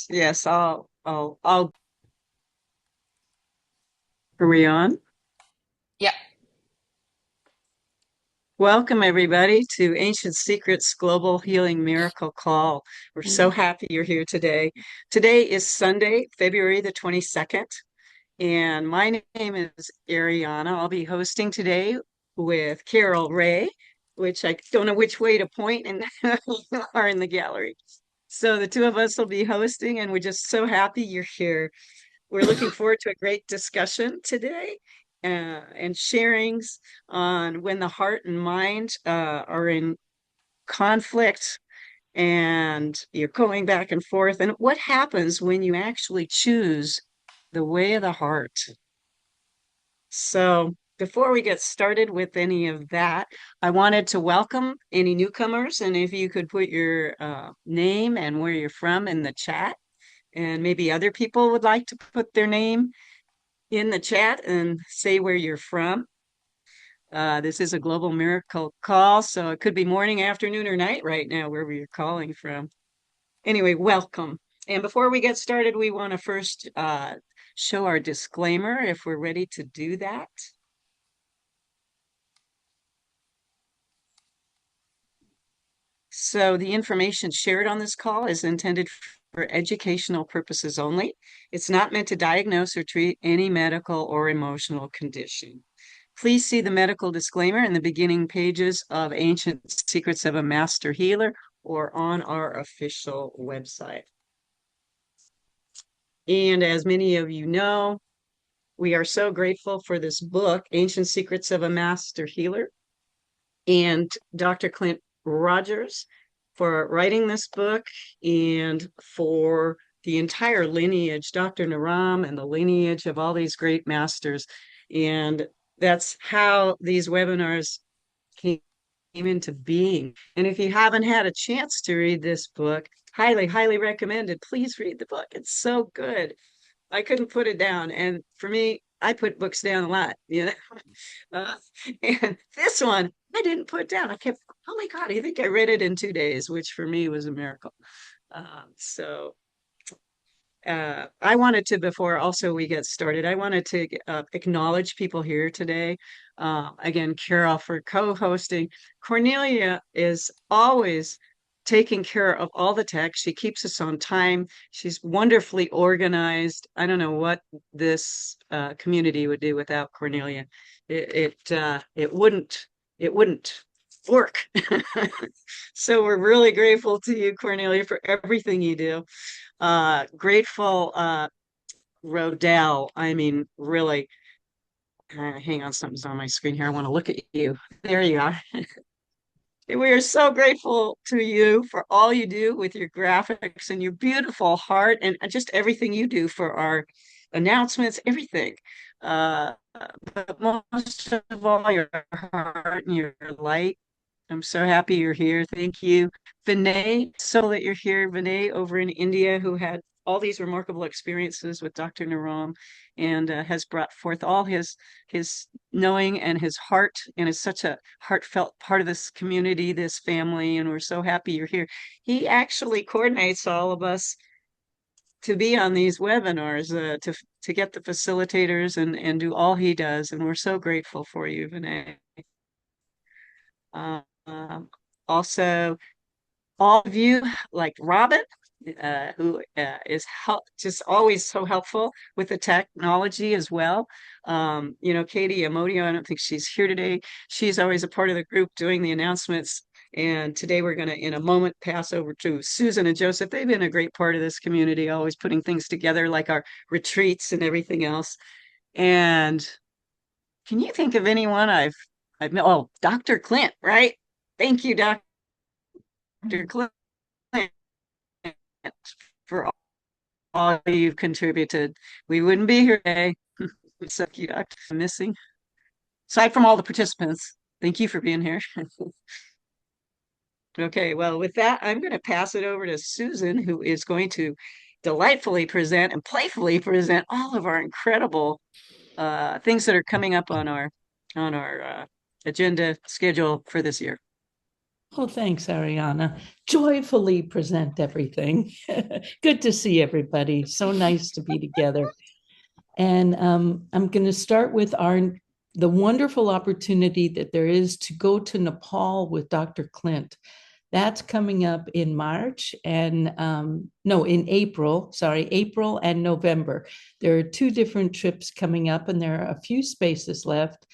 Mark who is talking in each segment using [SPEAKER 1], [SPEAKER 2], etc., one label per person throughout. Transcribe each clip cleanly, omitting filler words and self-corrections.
[SPEAKER 1] Yes. I'll. Are we on?
[SPEAKER 2] Yeah.
[SPEAKER 1] Welcome, everybody, to Ancient Secrets Global Healing Miracle Call. We're so happy you're here today. Today is Sunday, February the 22nd, and my name is Ariana. I'll be hosting today with Carol Ray, which I don't know which way to point, and you are in the gallery. So the two of us will be hosting, and we're just so happy you're here. We're looking forward to a great discussion today and sharings on when the heart and mind are in conflict and you're going back and forth, and what happens when you actually choose the way of the heart. So, before we get started with any of that, I wanted to welcome any newcomers, and if you could put your name and where you're from in the chat, and maybe other people would like to put their name in the chat and say where you're from. This is a global miracle call, so it could be morning, afternoon, or night right now, wherever you're calling from. Anyway, welcome. And before we get started, we want to first show our disclaimer if we're ready to do that. So the information shared on this call is intended for educational purposes only. It's not meant to diagnose or treat any medical or emotional condition. Please see the medical disclaimer in the beginning pages of Ancient Secrets of a Master Healer or on our official website. And as many of you know, we are so grateful for this book, Ancient Secrets of a Master Healer, and Dr. Clint Rogers for writing this book and for the entire lineage, Dr. Naram and the lineage of all these great masters. And that's how these webinars came into being. And if you haven't had a chance to read this book, highly, highly recommended. Please read the book. It's so good. I couldn't put it down. And for me, I put books down a lot, you know. Uh, and this one I didn't put down. I kept, oh my God, I think I read it in 2 days, which for me was a miracle. I wanted to, before also we get started, I wanted to acknowledge people here today. Again, Carol for co-hosting. Cornelia is always taking care of all the tech. She keeps us on time. She's wonderfully organized. I don't know what this community would do without Cornelia. It wouldn't work. So we're really grateful to you, Cornelia, for everything you do. Grateful, Rodell. I mean, really, hang on, something's on my screen here. I want to look at you. There you are. We are so grateful to you for all you do with your graphics and your beautiful heart and just everything you do for our announcements, everything. Uh, but most of all, your heart and your light. I'm so happy you're here. Thank you. Vinay, so that you're here. Vinay over in India, who had all these remarkable experiences with Dr. Naram and has brought forth all his knowing and his heart and is such a heartfelt part of this community, this family, and we're so happy you're here. He actually coordinates all of us to be on these webinars, to get the facilitators and do all he does, and we're so grateful for you, Vinay. Um, Also, all of you, like Robin, who is just always so helpful with the technology as well. Katie Amodio, I don't think she's here today. She's always a part of the group doing the announcements. And today we're going to, in a moment, pass over to Susan and Joseph. They've been a great part of this community, always putting things together like our retreats and everything else. And can you think of anyone I've met? Oh, Dr. Clint, right? Thank you, Dr. Clint, for all you've contributed. We wouldn't be here today. So you, Doctor, missing. Aside from all the participants, thank you for being here. Okay, well, with that, I'm going to pass it over to Susan, who is going to delightfully present and playfully present all of our incredible things that are coming up on our agenda schedule for this year.
[SPEAKER 2] Oh, thanks, Ariana. Joyfully present everything. Good to see everybody. So nice to be together. And I'm going to start with the wonderful opportunity that there is to go to Nepal with Dr. Clint. That's coming up in March and no, in April, sorry, April and November. There are two different trips coming up, and there are a few spaces left.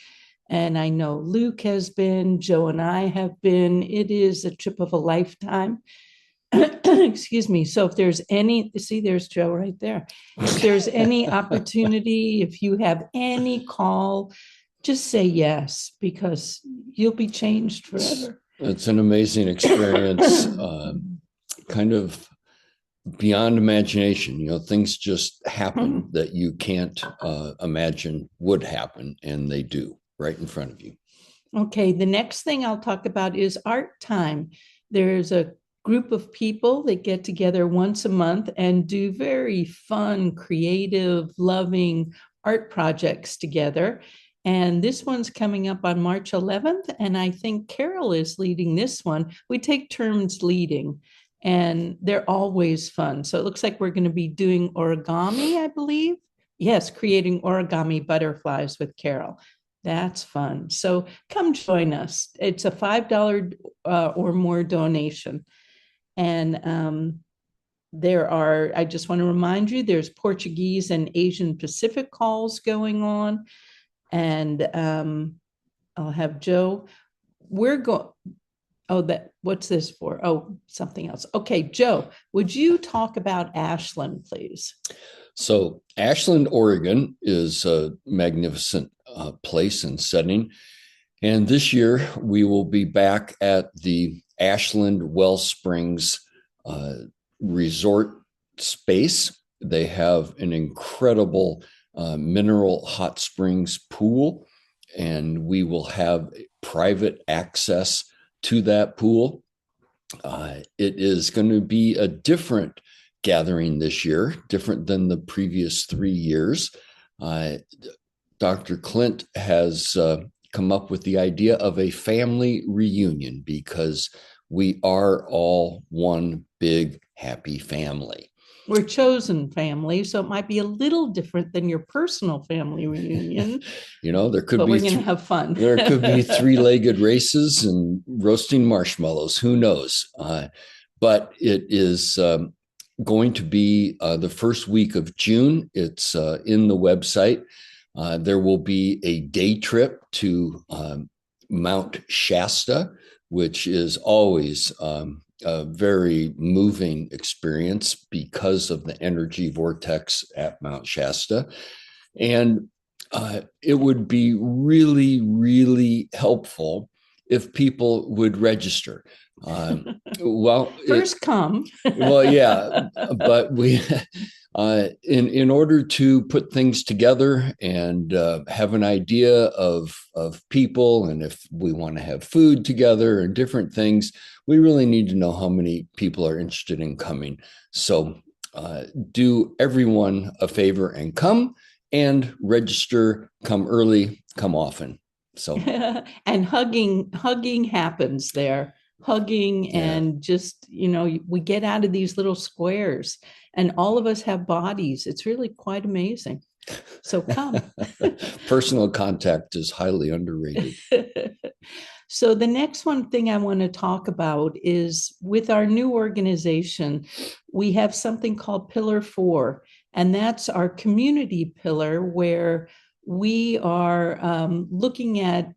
[SPEAKER 2] And I know Luke has been, Joe and I have been. It is a trip of a lifetime. Excuse me. So if there's any, see, there's Joe right there. If there's any opportunity, if you have any call, just say yes, because you'll be changed forever.
[SPEAKER 3] It's an amazing experience, kind of beyond imagination. Things just happen that you can't imagine would happen, and they do right in front of you.
[SPEAKER 2] Okay, the next thing I'll talk about is art time. There's a group of people that get together once a month and do very fun, creative, loving art projects together. And this one's coming up on March 11th. And I think Carol is leading this one. We take turns leading, and they're always fun. So it looks like we're going to be doing origami, I believe. Yes, creating origami butterflies with Carol. That's fun. So come join us. It's a $5 or more donation. And I just want to remind you, there's Portuguese and Asian Pacific calls going on. And I'll have Joe. We're going, what's this for? Oh, something else. Okay, Joe, would you talk about Ashland, please?
[SPEAKER 3] So, Ashland, Oregon is a magnificent place and setting. And this year, we will be back at the Ashland Well Springs uh, resort space. They have an incredible mineral hot springs pool, and we will have private access to that pool. It is going to be a different gathering this year, different than the previous 3 years. Uh, Dr. Clint has come up with the idea of a family reunion because we are all one big happy family.
[SPEAKER 2] We're chosen family, so it might be a little different than your personal family reunion.
[SPEAKER 3] There could
[SPEAKER 2] but
[SPEAKER 3] be
[SPEAKER 2] we're going to have fun.
[SPEAKER 3] there could be three-legged races and roasting marshmallows. Who knows? But it is going to be the first week of June. It's in the website. There will be a day trip to Mount Shasta, which is always a very moving experience because of the energy vortex at Mount Shasta. And it would be really, really helpful if people would register.
[SPEAKER 2] First come.
[SPEAKER 3] Well, yeah, but in order to put things together and have an idea of people, and if we want to have food together and different things, we really need to know how many people are interested in coming. So do everyone a favor and come and register. Come early, come often. So
[SPEAKER 2] and hugging happens there. Hugging, yeah. And just, we get out of these little squares, and all of us have bodies. It's really quite amazing. So come.
[SPEAKER 3] Personal contact is highly underrated.
[SPEAKER 2] So the next one thing I want to talk about is with our new organization, we have something called Pillar 4, and that's our community pillar, where we are looking at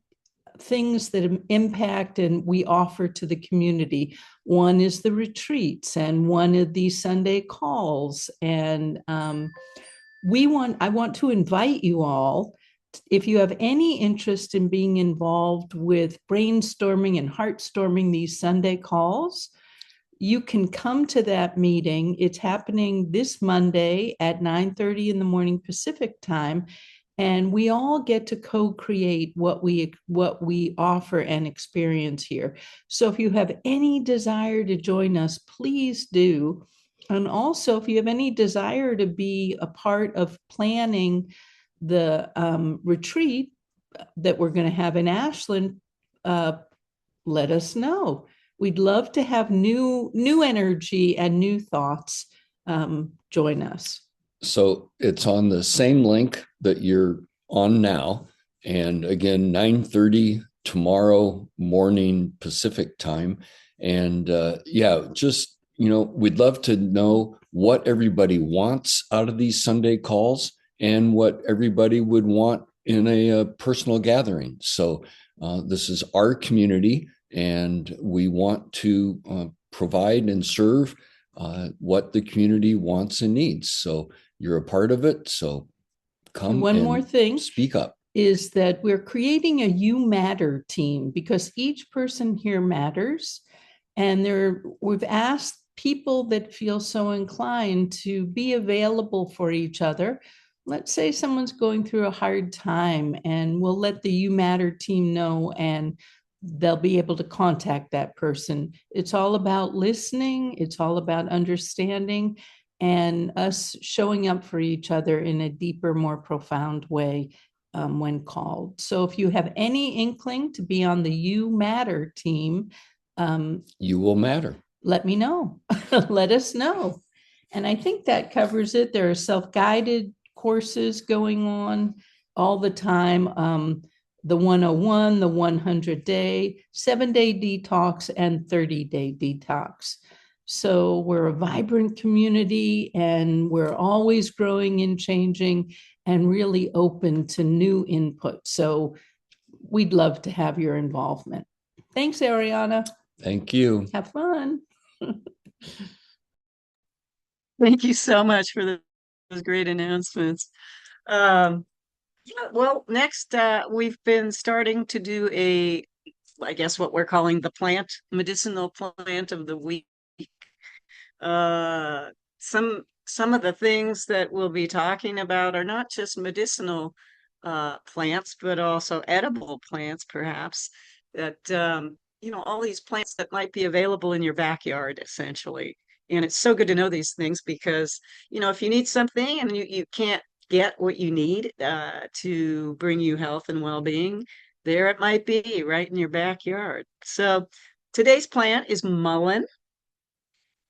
[SPEAKER 2] things that impact and we offer to the community. One is the retreats, and one of these Sunday calls. And I want to invite you all, if you have any interest in being involved with brainstorming and heartstorming these Sunday calls, you can come to that meeting. It's happening this Monday at 9:30 in the morning Pacific time. And we all get to co-create what we offer and experience here. So if you have any desire to join us, please do. And also, if you have any desire to be a part of planning the retreat that we're going to have in Ashland, let us know. we'd love to have new energy and new thoughts join us.
[SPEAKER 3] So it's on the same link that you're on now. And again, 9:30 tomorrow morning Pacific time. And yeah, just, we'd love to know what everybody wants out of these Sunday calls and what everybody would want in a personal gathering. So this is our community, and we want to provide and serve what the community wants and needs. So you're a part of it. So come
[SPEAKER 2] One
[SPEAKER 3] and
[SPEAKER 2] more thing
[SPEAKER 3] speak up.
[SPEAKER 2] Is that we're creating a You Matter team, because each person here matters. And we've asked people that feel so inclined to be available for each other. Let's say someone's going through a hard time, and we'll let the You Matter team know, and they'll be able to contact that person. It's all about listening. It's all about understanding and us showing up for each other in a deeper, more profound way when called. So if you have any inkling to be on the You Matter team,
[SPEAKER 3] you will matter.
[SPEAKER 2] Let me know. Let us know. And I think that covers it. There are self-guided courses going on all the time. The 101, the 100-day, 7-day detox, and 30-day detox. So we're a vibrant community, and we're always growing and changing and really open to new input. So we'd love to have your involvement. Thanks, Ariona.
[SPEAKER 3] Thank you.
[SPEAKER 2] Have fun.
[SPEAKER 1] Thank you so much for those great announcements. Yeah, well, next, we've been starting to do I guess what we're calling the medicinal plant of the week. Uh, some of the things that we'll be talking about are not just medicinal plants, but also edible plants, perhaps, that all these plants that might be available in your backyard, essentially. And it's so good to know these things because, if you need something and you can't get what you need to bring you health and well-being, there it might be right in your backyard. So today's plant is mullein,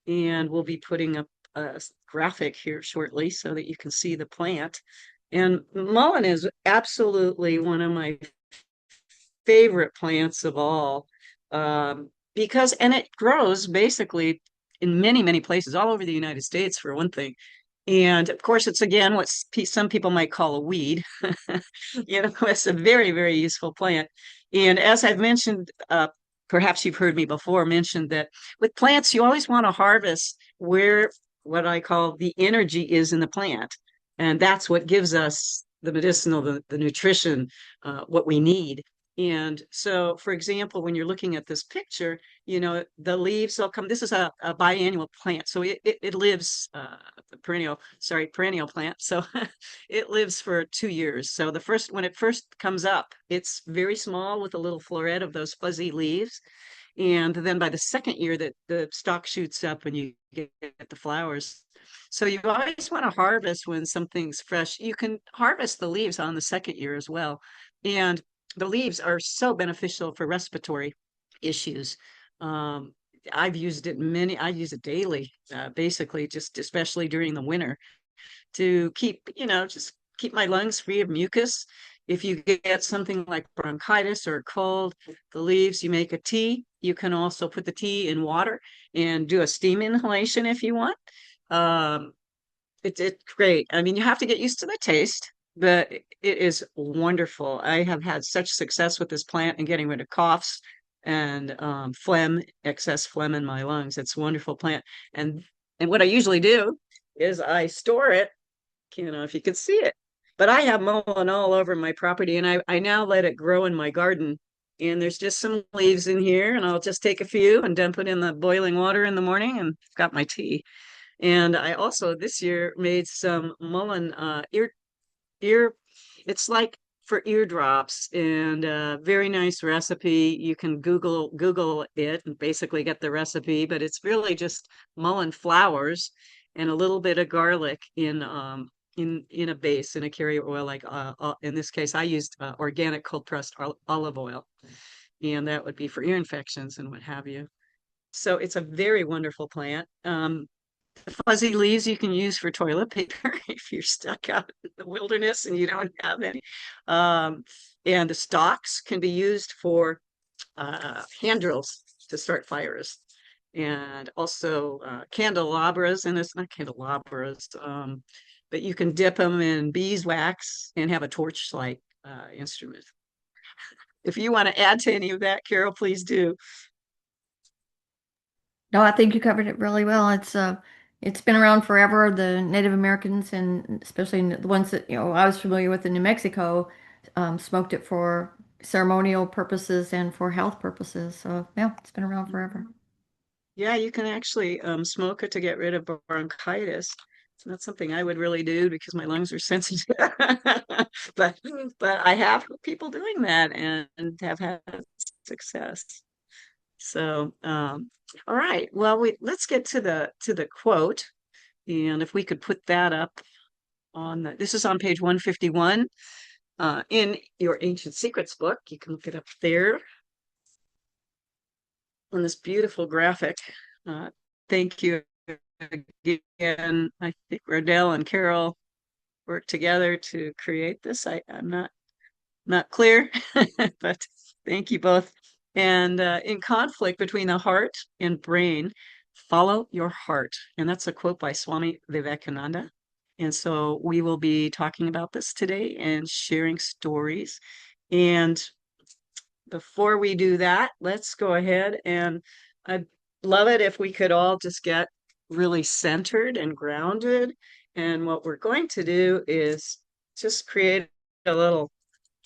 [SPEAKER 1] and we'll be putting up a graphic here shortly so that you can see the plant. And mullein is absolutely one of my favorite plants of all, and it grows basically in many, many places all over the United States, for one thing. And of course, it's again what some people might call a weed. It's a very, very useful plant. And as I've mentioned, perhaps you've heard me before mention that with plants, you always want to harvest where what I call the energy is in the plant. And that's what gives us the medicinal, the nutrition, what we need. And so, for example, when you're looking at this picture, the leaves will come. This is a biannual plant. So it lives, perennial plant. So it lives for 2 years. So when it first comes up, it's very small with a little floret of those fuzzy leaves. And then by the second year that the stalk shoots up and you get the flowers. So you always want to harvest when something's fresh. You can harvest the leaves on the second year as well. And the leaves are so beneficial for respiratory issues. Um, I use it daily, basically, just especially during the winter to just keep my lungs free of mucus. If you get something like bronchitis or cold, the leaves, you make a tea. You can also put the tea in water and do a steam inhalation if you want. Um, it's great. I mean, you have to get used to the taste, but it is wonderful. I have had such success with this plant and getting rid of coughs and excess phlegm in my lungs. It's a wonderful plant. And what I usually do is I store it, if you could see it. But I have mullein all over my property, and I now let it grow in my garden. And there's just some leaves in here, and I'll just take a few and dump it in the boiling water in the morning, and got my tea. And I also this year made some mullein ear. It's like for eardrops, and a very nice recipe. You can Google it and basically get the recipe, but it's really just mullein flowers and a little bit of garlic in a base in a carrier oil. Like in this case, I used organic cold pressed olive oil, and that would be for ear infections and what have you. So it's a very wonderful plant. The fuzzy leaves you can use for toilet paper if you're stuck out in the wilderness and you don't have any. Um, and the stalks can be used for hand drills to start fires. And also candelabras, and it's not candelabras, but you can dip them in beeswax and have a torchlight instrument. If you want to add to any of that, Carol, please do.
[SPEAKER 4] No, I think you covered it really well. It's been around forever. The Native Americans and especially the ones that, I was familiar with in New Mexico, smoked it for ceremonial purposes and for health purposes. So yeah, it's been around forever.
[SPEAKER 1] Yeah, you can actually smoke it to get rid of bronchitis. It's not something I would really do because my lungs are sensitive. But but I have people doing that and have had success. So all right. Well, let's get to the quote. And if we could put that up on this is on page 151 in your Ancient Secrets book. You can look it up there on this beautiful graphic. Uh, thank you again. I think Rodell and Carol worked together to create this. I'm not clear, but thank you both. And in conflict between the heart and brain, follow your heart. And that's a quote by Swami Vivekananda. And so we will be talking about this today and sharing stories. And before we do that, let's go ahead and I'd love it if we could all just get really centered and grounded. And what we're going to do is just create a little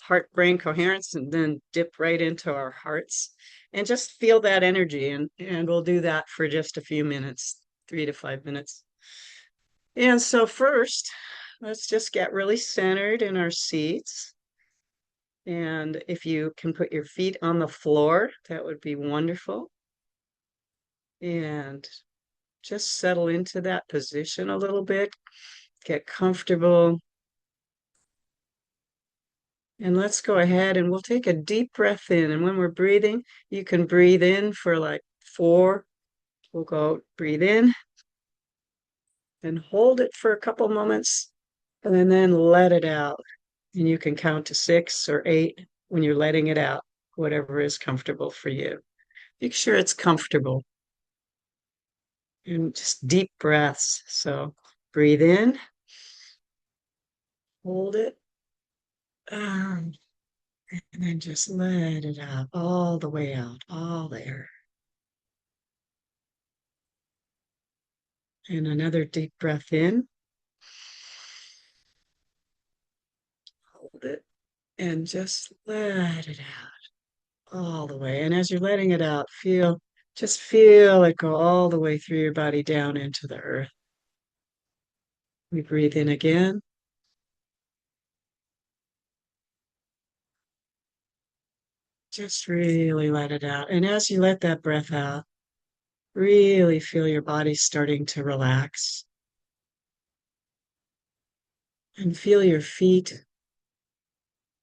[SPEAKER 1] heart brain coherence and then dip right into our hearts and just feel that energy. And we'll do that for just a few minutes, 3 to 5 minutes. And so, first, let's just get really centered in our seats. And if you can put your feet on the floor, that would be wonderful. And just settle into that position a little bit, get comfortable. And let's go ahead and we'll take a deep breath in. And when we're breathing, you can breathe in for like 4. We'll go breathe in and hold it for a couple moments and then let it out. And you can count to 6 or 8 when you're letting it out, whatever is comfortable for you. Make sure it's comfortable and just deep breaths. So breathe in, hold it, and then just let it out all the way out, all the air. And another deep breath in, hold it, and just let it out all the way. And as you're letting it out, just feel it go all the way through your body down into the earth. We breathe in again. Just really let it out. And as you let that breath out, really feel your body starting to relax. And feel your feet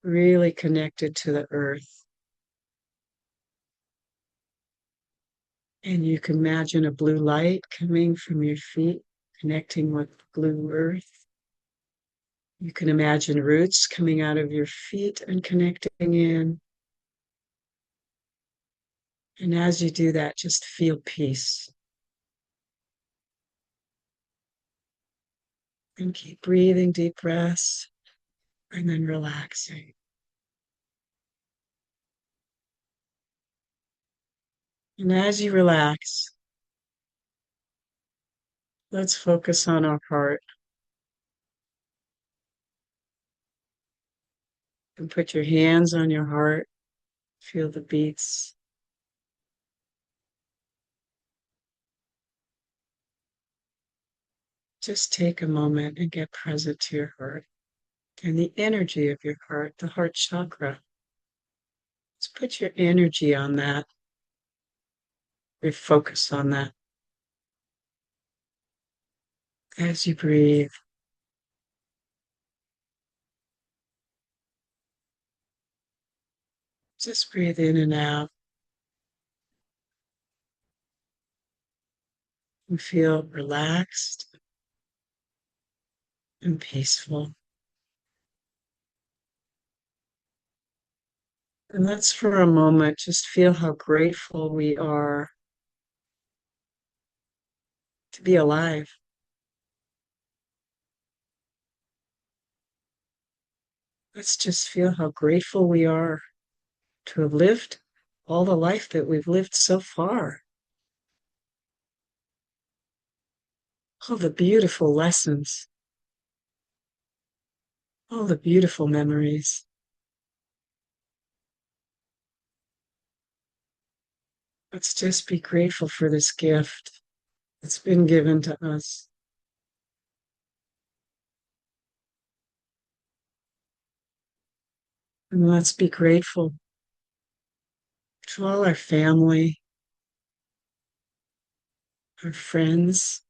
[SPEAKER 1] really connected to the earth. And you can imagine a blue light coming from your feet, connecting with blue earth. You can imagine roots coming out of your feet and connecting in. And as you do that, just feel peace. And keep breathing deep breaths and then relaxing. And as you relax, let's focus on our heart. And put your hands on your heart. Feel the beats. Just take a moment and get present to your heart and the energy of your heart, the heart chakra. Let's put your energy on that. Refocus on that. As you breathe, just breathe in and out. and feel relaxed and peaceful. And let's for a moment just feel how grateful we are to be alive. Let's just feel how grateful we are to have lived all the life that we've lived so far. All the beautiful lessons, all the beautiful memories. Let's just be grateful for this gift that's been given to us. And let's be grateful to all our family, our friends,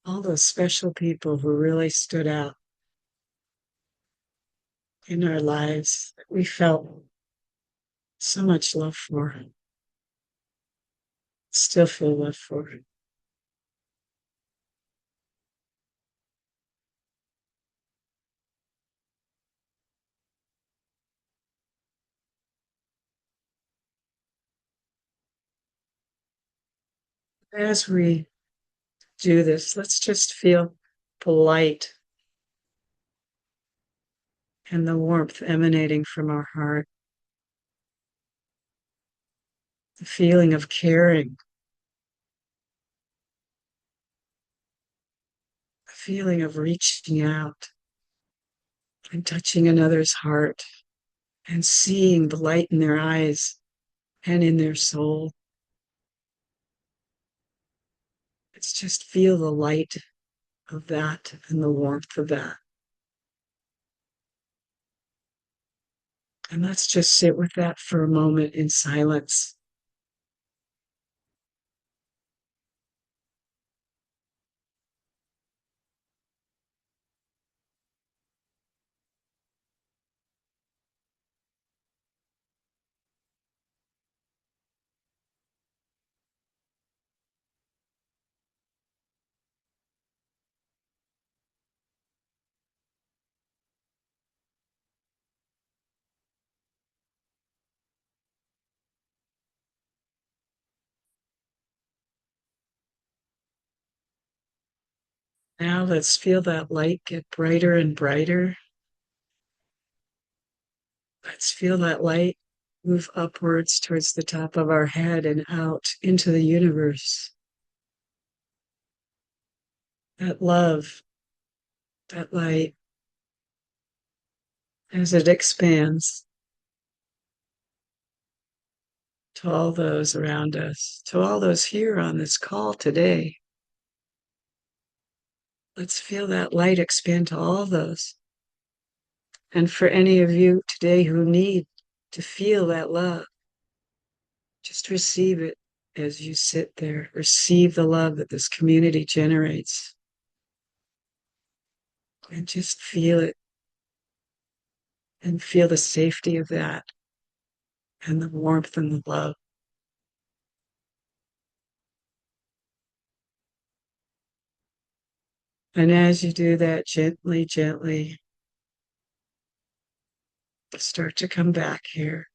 [SPEAKER 1] all those special people who really stood out in our lives that we felt so much love for, still feel love for. As we do this, let's just feel the light and the warmth emanating from our heart, the feeling of caring, the feeling of reaching out and touching another's heart and seeing the light in their eyes and in their soul. Let's just feel the light of that and the warmth of that. And let's just sit with that for a moment in silence. Now let's feel that light get brighter and brighter. Let's feel that light move upwards towards the top of our head and out into the universe. That love, that light, as it expands to all those around us, to all those here on this call today. Let's feel that light expand to all those. And for any of you today who need to feel that love, just receive it as you sit there. Receive the love that this community generates. And just feel it and feel the safety of that and the warmth and the love. And as you do that, gently, gently start to come back here.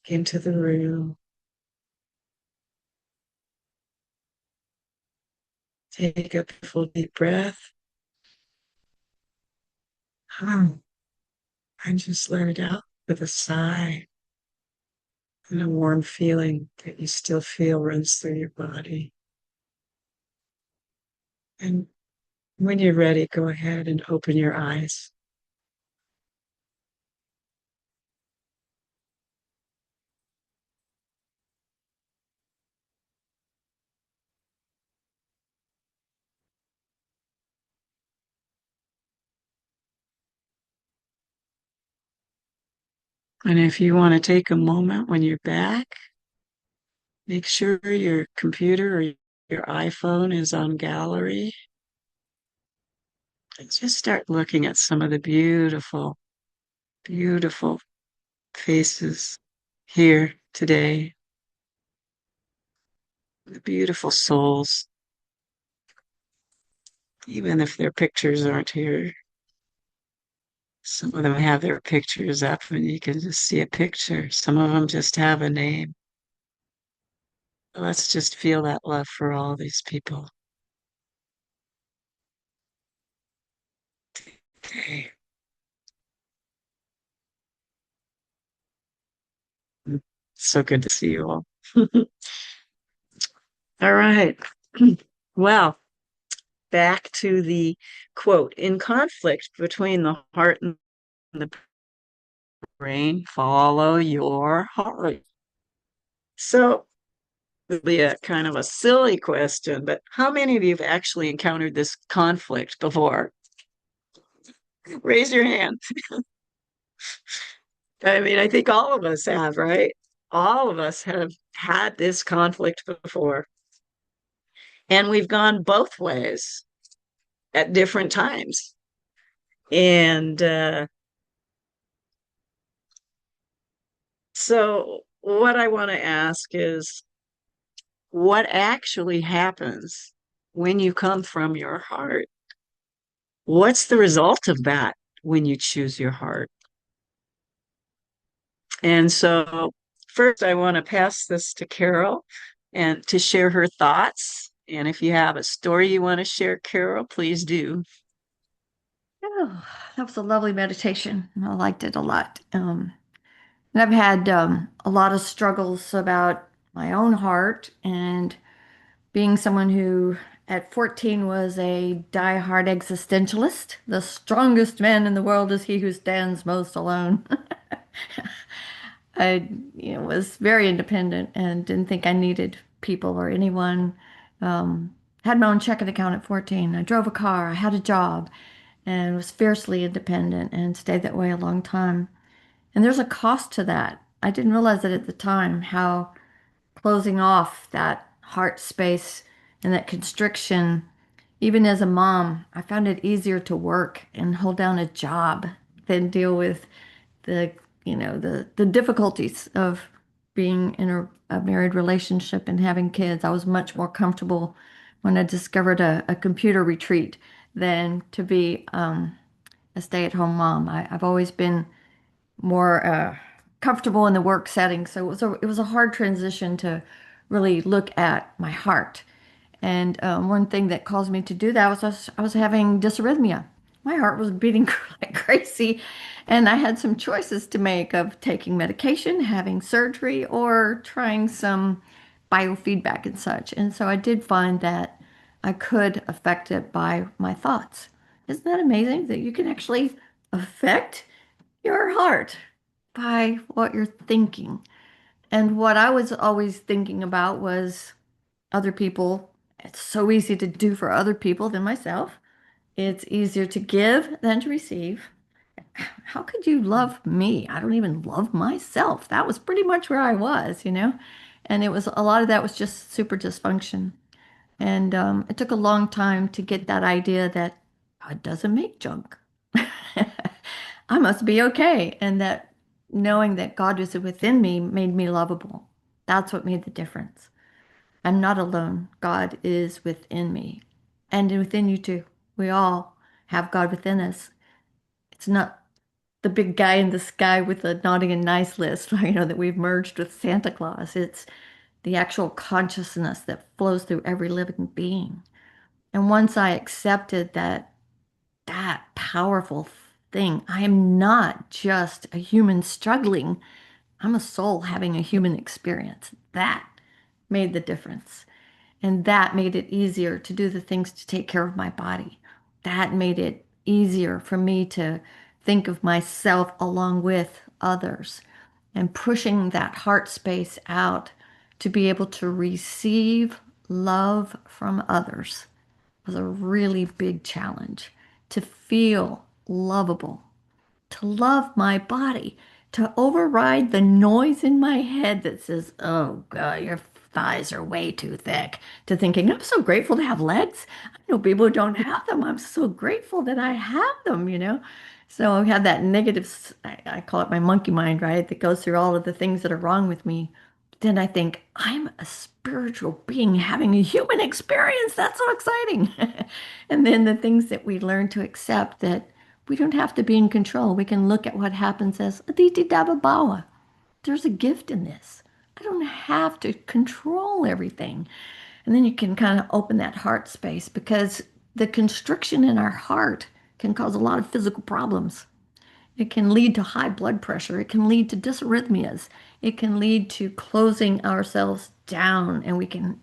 [SPEAKER 1] Into the room. Take a full deep breath. And just let it out with a sigh and a warm feeling that you still feel runs through your body. And when you're ready, go ahead and open your eyes. And if you want to take a moment when you're back, make sure your computer or your iPhone is on gallery. And just start looking at some of the beautiful, beautiful faces here today, the beautiful souls, even if their pictures aren't here. Some of them have their pictures up and you can just see a picture. Some of them just have a name. Let's just feel that love for all these people. Okay. So good to see you all. All right. Well, back to the quote, in conflict between the heart and the brain, follow your heart. So it'll be a kind of a silly question, but how many of you have actually encountered this conflict before? Raise your hand. I mean, I think all of us have, right? All of us have had this conflict before, and we've gone both ways at different times. And so, what I want to ask is what actually happens when you come from your heart? What's the result of that when you choose your heart? And so, first, I want to pass this to Carol and to share her thoughts. And if you have a story you want to share, Carol, please do.
[SPEAKER 4] Oh, that was a lovely meditation. I liked it a lot. And I've had a lot of struggles about my own heart and being someone who at 14 was a die-hard existentialist. The strongest man in the world is he who stands most alone. I, was very independent and didn't think I needed people or anyone. Had my own checking account at 14. I drove a car. I had a job and was fiercely independent and stayed that way a long time. And there's a cost to that. I didn't realize it at the time, how closing off that heart space and that constriction, even as a mom, I found it easier to work and hold down a job than deal with the, the difficulties of being in a married relationship and having kids. I was much more comfortable when I discovered a computer retreat than to be a stay-at-home mom. I've always been more comfortable in the work setting. So it was a hard transition to really look at my heart. And one thing that caused me to do that was I was having dysrhythmia. My heart was beating like crazy, and I had some choices to make of taking medication, having surgery, or trying some biofeedback and such. And so I did find that I could affect it by my thoughts. Isn't that amazing that you can actually affect your heart by what you're thinking? And what I was always thinking about was other people. It's so easy to do for other people than myself. It's easier to give than to receive. How could you love me? I don't even love myself. That was pretty much where I was. And it was a lot of that was just super dysfunction. And it took a long time to get that idea that God doesn't make junk. I must be okay. And that knowing that God was within me made me lovable. That's what made the difference. I'm not alone. God is within me and within you too. We all have God within us. It's not the big guy in the sky with the naughty and nice list, that we've merged with Santa Claus. It's the actual consciousness that flows through every living being. And once I accepted that powerful thing, I am not just a human struggling, I'm a soul having a human experience. That made the difference. And that made it easier to do the things to take care of my body. That made it easier for me to think of myself along with others and pushing that heart space out to be able to receive love from others was a really big challenge. To feel lovable, to love my body, to override the noise in my head that says, oh God, thighs are way too thick, to thinking, I'm so grateful to have legs. I know people who don't have them. I'm so grateful that I have them, you know? So I have that negative, I call it my monkey mind, right? That goes through all of the things that are wrong with me. Then I think, I'm a spiritual being having a human experience. That's so exciting. And then the things that we learn to accept, that we don't have to be in control. We can look at what happens as Aditi Dababawa. There's a gift in this. I don't have to control everything. And then you can kind of open that heart space, because the constriction in our heart can cause a lot of physical problems. It can lead to high blood pressure. It can lead to dysrhythmias. It can lead to closing ourselves down, and we can,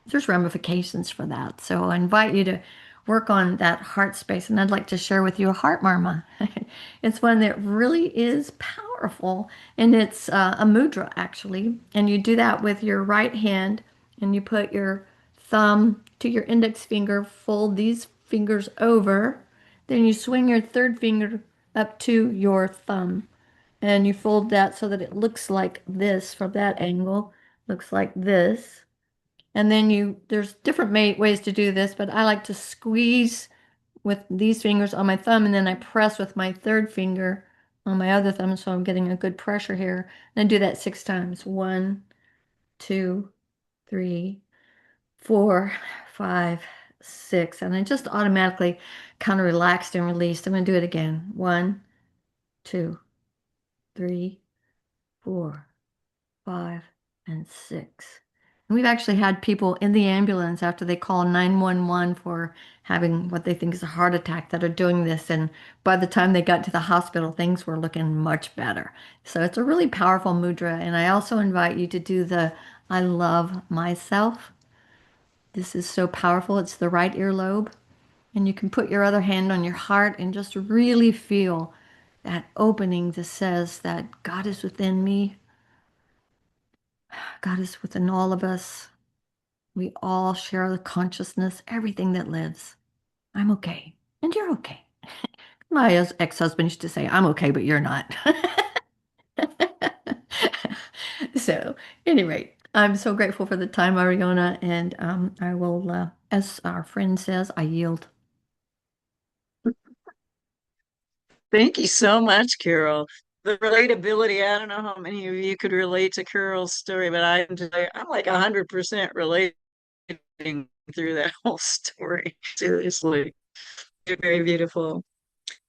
[SPEAKER 4] there's ramifications for that. So I invite you to work on that heart space. And I'd like to share with you a heart murmur. It's one that really is powerful, and it's a mudra, actually. And you do that with your right hand, and you put your thumb to your index finger, fold these fingers over. Then you swing your third finger up to your thumb, and you fold that so that it looks like this from that angle, looks like this. And then there's different ways to do this, but I like to squeeze with these fingers on my thumb, and then I press with my third finger on my other thumb, so I'm getting a good pressure here. And I do that 6 times. 1, 2, 3, 4, 5, 6. And I just automatically kind of relaxed and released. I'm going to do it again. 1, 2, 3, 4, 5, and 6. And we've actually had people in the ambulance after they call 911 for having what they think is a heart attack that are doing this. And by the time they got to the hospital, things were looking much better. So it's a really powerful mudra. And I also invite you to do the I love myself. This is so powerful. It's the right earlobe. And you can put your other hand on your heart and just really feel that opening that says that God is within me. God is within all of us. We all share the consciousness, everything that lives. I'm okay. And you're okay. My ex-husband used to say, I'm okay, but you're not. So, any rate, I'm so grateful for the time, Ariona, and I will, as our friend says, I yield.
[SPEAKER 1] Thank you so much, Carol. The relatability, I don't know how many of you could relate to Carol's story, but I'm like 100% relating through that whole story. Seriously. Very beautiful.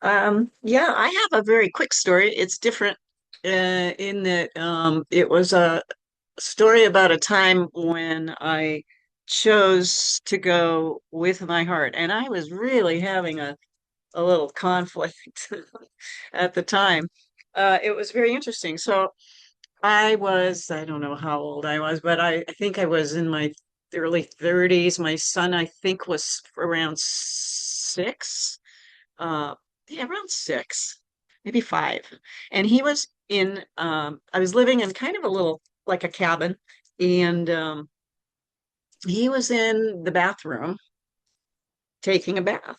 [SPEAKER 1] Yeah, I have a very quick story. It's different in that it was a story about a time when I chose to go with my heart, and I was really having a little conflict at the time. It was very interesting. So I don't know how old I was, but I think I was in my early 30s. My son, I think, was around 6. Uh, yeah, around 6, maybe 5. And he was I was living in kind of a little, like a cabin, and he was in the bathroom taking a bath.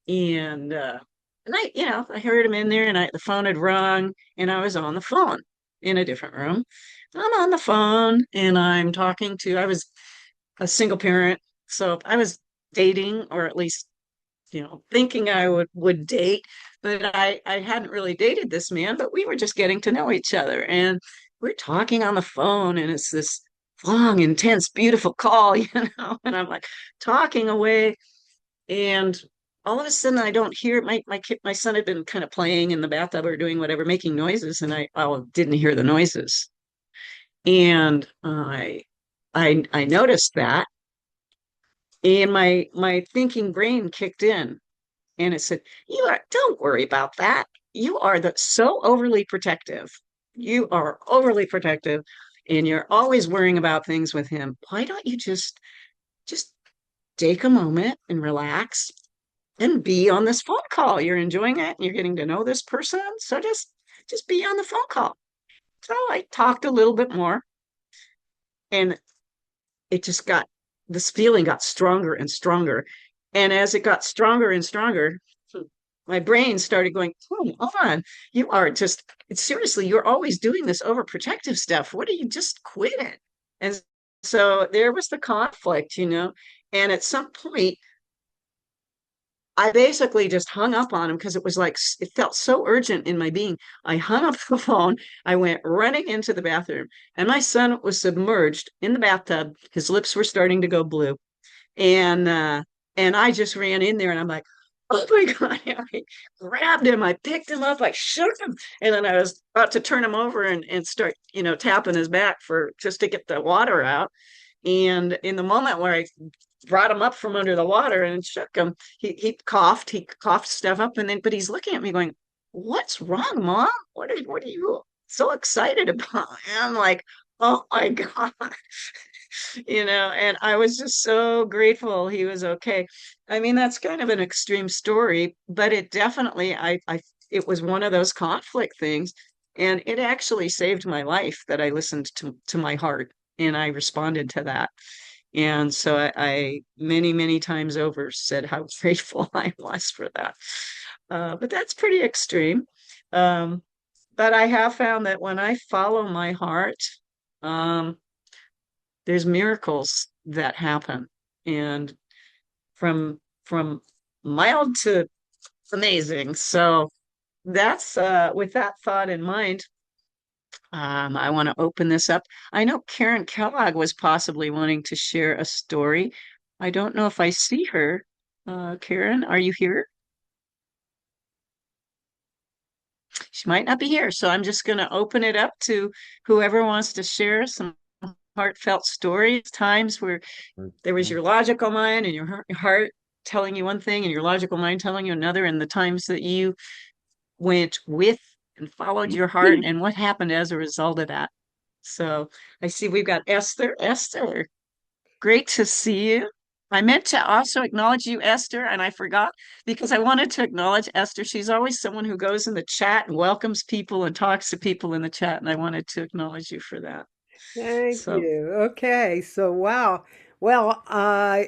[SPEAKER 1] And I heard him in there, and the phone had rung, and I was on the phone in a different room. I'm on the phone, and I was a single parent, so I was dating, or at least, thinking I would date, but I hadn't really dated this man, but we were just getting to know each other, and we're talking on the phone, and it's this long, intense, beautiful call, and I'm like talking away, and all of a sudden, I don't hear my son had been kind of playing in the bathtub or doing whatever, making noises, and I didn't hear the noises. And I noticed that, and my thinking brain kicked in, and it said, don't worry about that. You are so overly protective. You are overly protective, and you're always worrying about things with him. Why don't you just take a moment and relax and be on this phone call? You're enjoying it, and you're getting to know this person. So just be on the phone call. So I talked a little bit more, and it just got this feeling got stronger and stronger. And as it got stronger and stronger, my brain started going, come on, you are just seriously, you're always doing this overprotective stuff. What do you just quit it? And so there was the conflict, you know, and at some point, I basically just hung up on him because it was like it felt so urgent in my being. I hung up the phone. I went running into the bathroom, and my son was submerged in the bathtub. His lips were starting to go blue, and uh, and I just ran in there, and I'm like, "Oh my God!" And I grabbed him, I picked him up, I shook him, and then I was about to turn him over and start, you know, tapping his back for just to get the water out. And in the moment where I brought him up from under the water and shook him, he coughed stuff up, and then but he's looking at me going, "What's wrong, Mom? What are you so excited about?" And I'm like, "Oh my God." You know, and I was just so grateful he was okay. I mean, that's kind of an extreme story, but it definitely it was one of those conflict things, and it actually saved my life that I listened to my heart and I responded to that. And so I many times over said how grateful I was for that. But that's pretty extreme. Um, but I have found that when I follow my heart, um, there's miracles that happen, and from mild to amazing. So that's with that thought in mind, I want to open this up. I know Karen Kellogg was possibly wanting to share a story. I don't know if I see her. Karen, are you here? She might not be here, so I'm just going to open it up to whoever wants to share some heartfelt stories, times where there was your logical mind and your heart telling you one thing and your logical mind telling you another, and the times that you went with and followed your heart and what happened as a result of that. So I see we've got Esther. Esther, great to see you. I meant to also acknowledge you, Esther, and I forgot because I wanted to acknowledge Esther. She's always someone who goes in the chat and welcomes people and talks to people in the chat, and I wanted to acknowledge you for that.
[SPEAKER 5] Thank
[SPEAKER 1] So,
[SPEAKER 5] you. Okay, so wow. Well,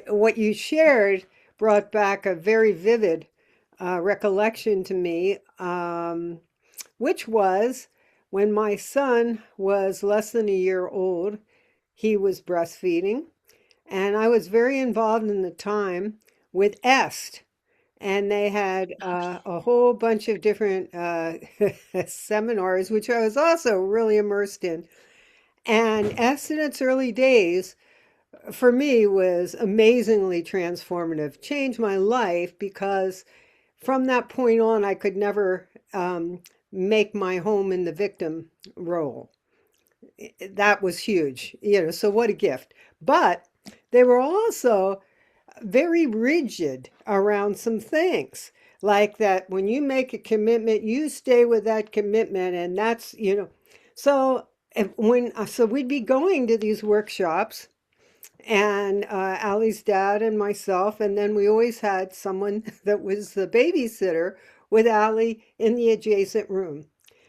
[SPEAKER 5] what you shared brought back a very vivid recollection to me, which was when my son was less than a year old. He was breastfeeding, and I was very involved in the time with EST. And they had a whole bunch of different seminars, which I was also really immersed in. And EST in its early days, for me, was amazingly transformative, changed my life because from that point on, I could never make my home in the victim role. That was huge, so what a gift. But they were also very rigid around some things. Like that, when you make a commitment, you stay with that commitment, and that's. So so we'd be going to these workshops, and Allie's dad and myself, and then we always had someone that was the babysitter with Allie in the adjacent room.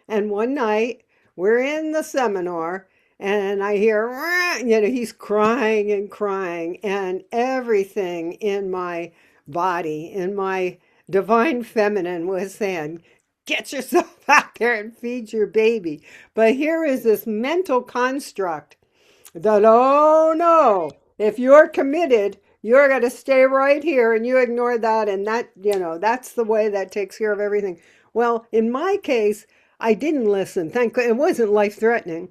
[SPEAKER 5] And one night we're in the seminar, and I hear, "Rah," he's crying and crying, and everything in my body, in my divine feminine, was saying, "Get yourself out there and feed your baby." But here is this mental construct that, oh no, if you're committed, you're going to stay right here, and you ignore that, and that's the way that takes care of everything. Well, in my case, I didn't listen. Thank God. It wasn't life threatening,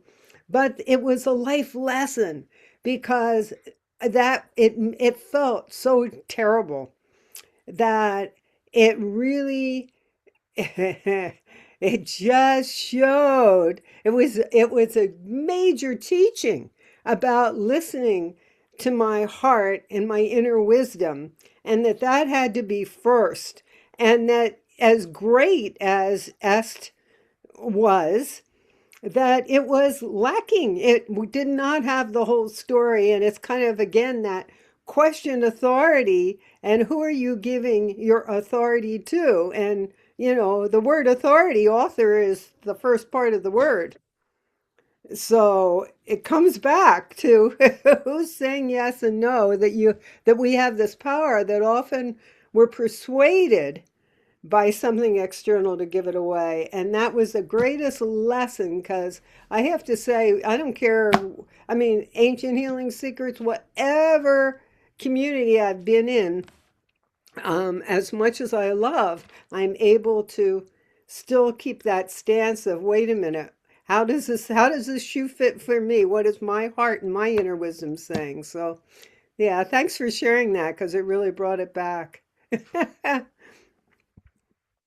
[SPEAKER 5] but it was a life lesson because that it felt so terrible that it really it just showed. It was a major teaching about listening to my heart and my inner wisdom, and that had to be first, and that as great as Est was, that it was lacking. It did not have the whole story. And it's kind of, again, that question authority, and who are you giving your authority to? And, the word authority, author, is the first part of the word. So it comes back to who's saying yes and no, that we have this power that often we're persuaded buy something external to give it away. And that was the greatest lesson because I have to say, I don't care. I mean, Ancient Healing Secrets, whatever community I've been in, as much as I love, I'm able to still keep that stance of, wait a minute, how does this shoe fit for me? What is my heart and my inner wisdom saying? So yeah, thanks for sharing that because it really brought it back.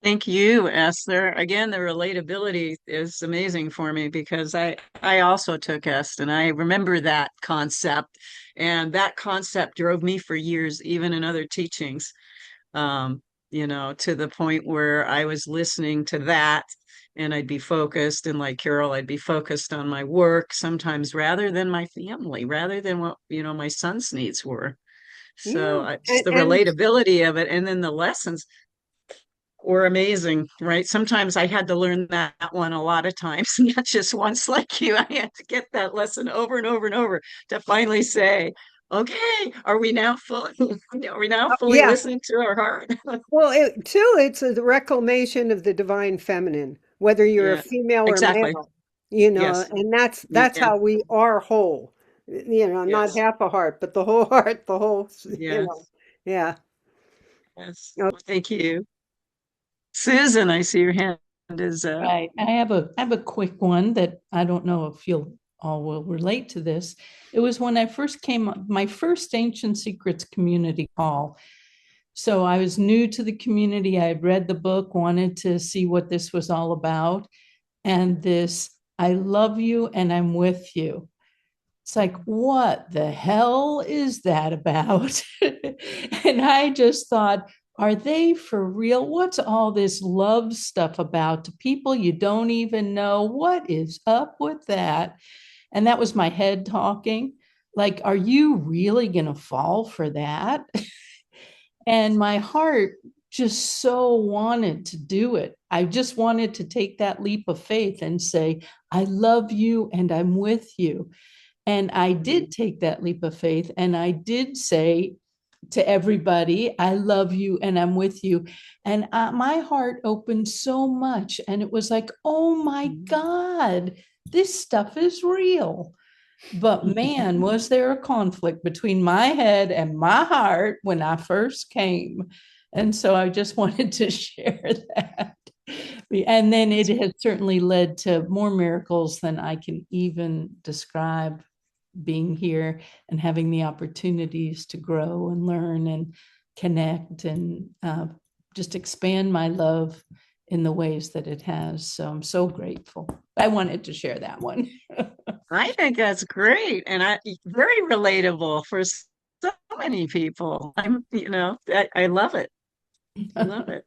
[SPEAKER 1] Thank you, Esther. Again, the relatability is amazing for me because I also took est and I remember that concept, and that concept drove me for years, even in other teachings. Um, to the point where I was listening to that and I'd be focused, and like Carol, I'd be focused on my work sometimes rather than my family, rather than what, my son's needs were. So
[SPEAKER 5] Yeah,
[SPEAKER 1] just the
[SPEAKER 5] and
[SPEAKER 1] relatability of it, and then the lessons were amazing, right? Sometimes I had to learn that one a lot of times, not just once like you. I had to get that lesson over and over and over to finally say, okay, are we now fully
[SPEAKER 5] yeah.
[SPEAKER 1] listening to our heart?
[SPEAKER 5] Well, it's a reclamation of the divine feminine, whether you're a
[SPEAKER 1] Yeah,
[SPEAKER 5] female or
[SPEAKER 1] exactly.
[SPEAKER 5] male,
[SPEAKER 1] Yes.
[SPEAKER 5] and that's
[SPEAKER 1] Yeah.
[SPEAKER 5] how we are whole. Not
[SPEAKER 1] Yes.
[SPEAKER 5] half a heart, but the whole heart, the whole,
[SPEAKER 1] Yes.
[SPEAKER 5] yeah.
[SPEAKER 1] Yes. Well, thank you. Susan, I see your hand is up.
[SPEAKER 2] Right. I have a quick one that I don't know if you'll all will relate to this. It was when I first came my first Ancient Secrets community call. So I was new to the community. I had read the book, wanted to see what this was all about. And this, I love you and I'm with you. It's like, what the hell is that about? And I just thought, are they for real? What's all this love stuff about to people you don't even know? What is up with that? And that was my head talking. Like, are you really going to fall for that? And my heart just so wanted to do it. I just wanted to take that leap of faith and say, I love you and I'm with you. And I did take that leap of faith and I did say to everybody, I love you and I'm with you. And my heart opened so much. And it was like, oh my God, this stuff is real. But man, was there a conflict between my head and my heart when I first came. And so I just wanted to share that. And then it has certainly led to more miracles than I can even describe, being here and having the opportunities to grow and learn and connect and just expand my love in the ways that it has. So I'm so grateful. I wanted to share that one.
[SPEAKER 1] I think that's great, and very relatable for so many people. I love it. I love it.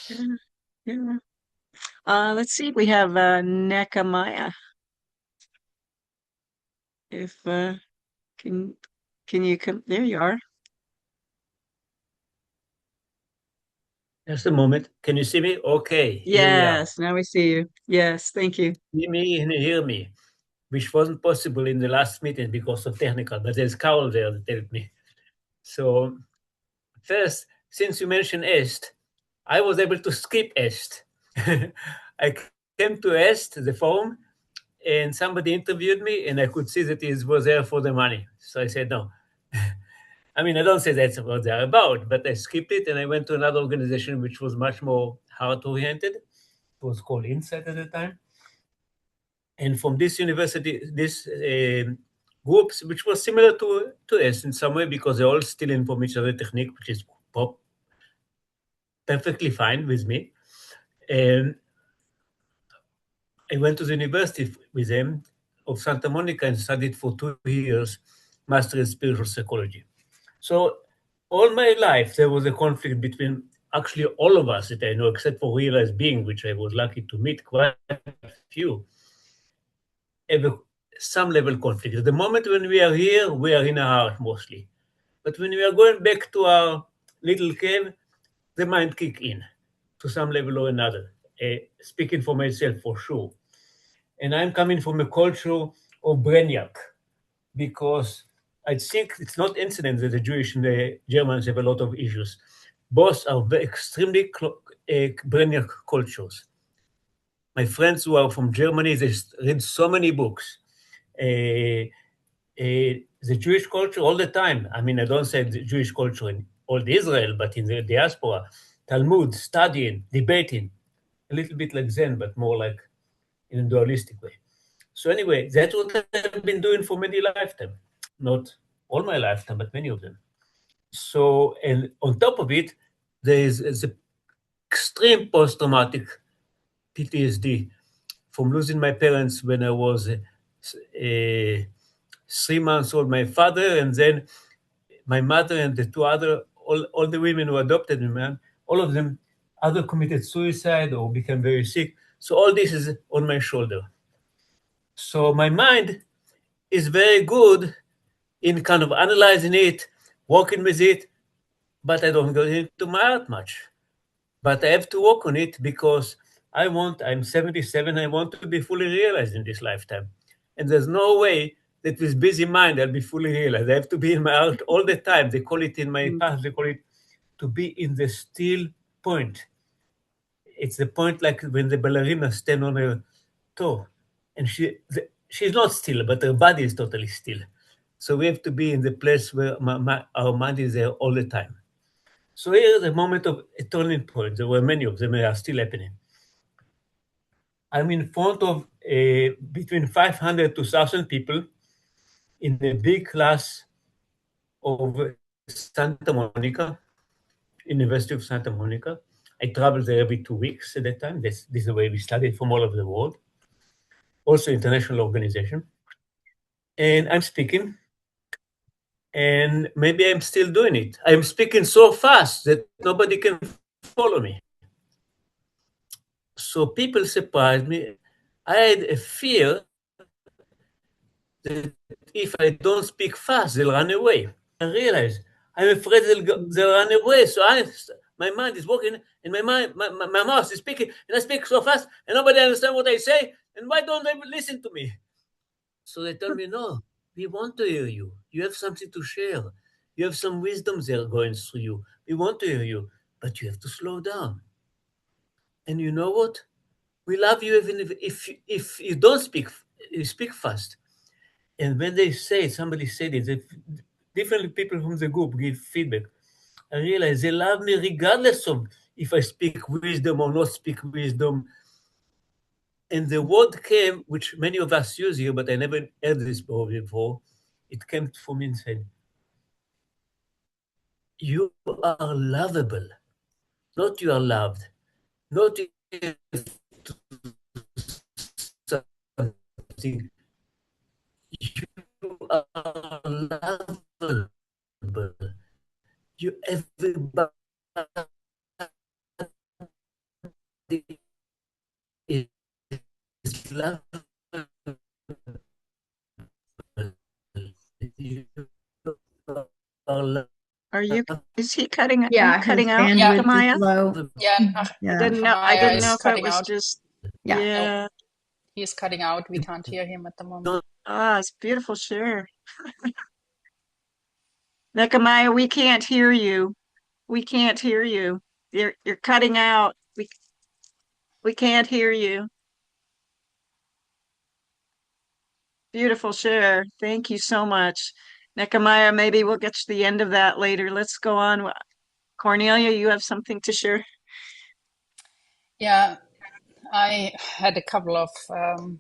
[SPEAKER 1] Yeah, yeah. Let's see. We have Nehemiah. If can can you come? There you are.
[SPEAKER 6] Just a moment. Can you see me? Okay, here we are.
[SPEAKER 1] Yes, now we see you. Yes, thank you.
[SPEAKER 6] See me and hear me, which wasn't possible in the last meeting because of technical, but there's Carol there that helped me. So first, since you mentioned Est, I was able to skip Est. I came to Est, the forum, and somebody interviewed me, and I could see that he was there for the money. So I said no. I mean, I don't say that's what they're about, but I skipped it and I went to another organization which was much more heart-oriented. It was called Insight at the time. And from this university, this groups, which was similar to us in some way, because they all stealing from each other technique, which is perfectly fine with me. And I went to the university with them of Santa Monica and studied for 2 years, master in spiritual psychology. So all my life, there was a conflict between actually all of us that I know, except for realized being, which I was lucky to meet quite a few, have some level conflict. At the moment when we are here, we are in our heart mostly. But when we are going back to our little cave, the mind kick in to some level or another. Speaking for myself, for sure. And I'm coming from a culture of Brainiac, because I think it's not incident that the Jewish and the Germans have a lot of issues. Both are extremely brainiac cultures. My friends who are from Germany, they read so many books. The Jewish culture all the time. I mean, I don't say the Jewish culture in all Israel, but in the diaspora, Talmud, studying, debating, a little bit like Zen, but more like in a dualistic way. So anyway, that's what I've been doing for many lifetimes. Not all my lifetime, but many of them. So, and on top of it, there is the extreme post-traumatic PTSD from losing my parents when I was 3 months old, my father, and then my mother and the two other, all the women who adopted me, man, all of them either committed suicide or became very sick. So all this is on my shoulder. So my mind is very good in kind of analyzing it, working with it, but I don't go into my heart much. But I have to work on it because I'm 77, I want to be fully realized in this lifetime. And there's no way that with busy mind I'll be fully realized. I have to be in my heart all the time. They call it in my past, they call it to be in the still point. It's the point like when the ballerina stand on her toe and she's not still, but her body is totally still. So we have to be in the place where our mind is there all the time. So here is a moment of a turning point. There were many of them, they are still happening. I'm in front of between 500 to 1,000 people in a big class of Santa Monica, University of Santa Monica. I travel there every 2 weeks at that time. This is the way we studied from all over the world. Also international organization. And I'm speaking, and maybe I'm still doing it. I'm speaking so fast that nobody can follow me. So people surprised me. I had a fear that if I don't speak fast, they'll run away. I realized I'm afraid they'll run away. So my mind is working, and my mouth is speaking, and I speak so fast, and nobody understands what I say. And why don't they listen to me? So they tell me, no, we want to hear you. You have something to share. You have some wisdom there going through you. We want to hear you, but you have to slow down. And you know what? We love you even if you don't speak, you speak fast. And when somebody said it, different people from the group give feedback. I realize they love me regardless of if I speak wisdom or not speak wisdom. And the word came, which many of us use here, but I never heard this before. It came from me and said, you are lovable, not you are loved, not you something. You are lovable. You everybody is lovable. You are
[SPEAKER 1] Is he cutting,
[SPEAKER 4] Yeah, his
[SPEAKER 1] cutting out,
[SPEAKER 4] bandwidth
[SPEAKER 1] Kamaya?
[SPEAKER 4] is low.
[SPEAKER 7] Yeah,
[SPEAKER 4] Yeah.
[SPEAKER 1] I didn't know
[SPEAKER 7] is
[SPEAKER 1] if it
[SPEAKER 7] cutting
[SPEAKER 1] was
[SPEAKER 7] out.
[SPEAKER 1] just,
[SPEAKER 4] Yeah.
[SPEAKER 1] yeah.
[SPEAKER 7] He's cutting out. We can't hear him at the moment.
[SPEAKER 1] Ah, it's beautiful, sure. Nakamaya, we can't hear you. We can't hear you. You're cutting out. We can't hear you. Beautiful share. Thank you so much. Nakamaya, maybe we'll get to the end of that later. Let's go on. Cornelia, you have something to share?
[SPEAKER 7] Yeah, I had a couple of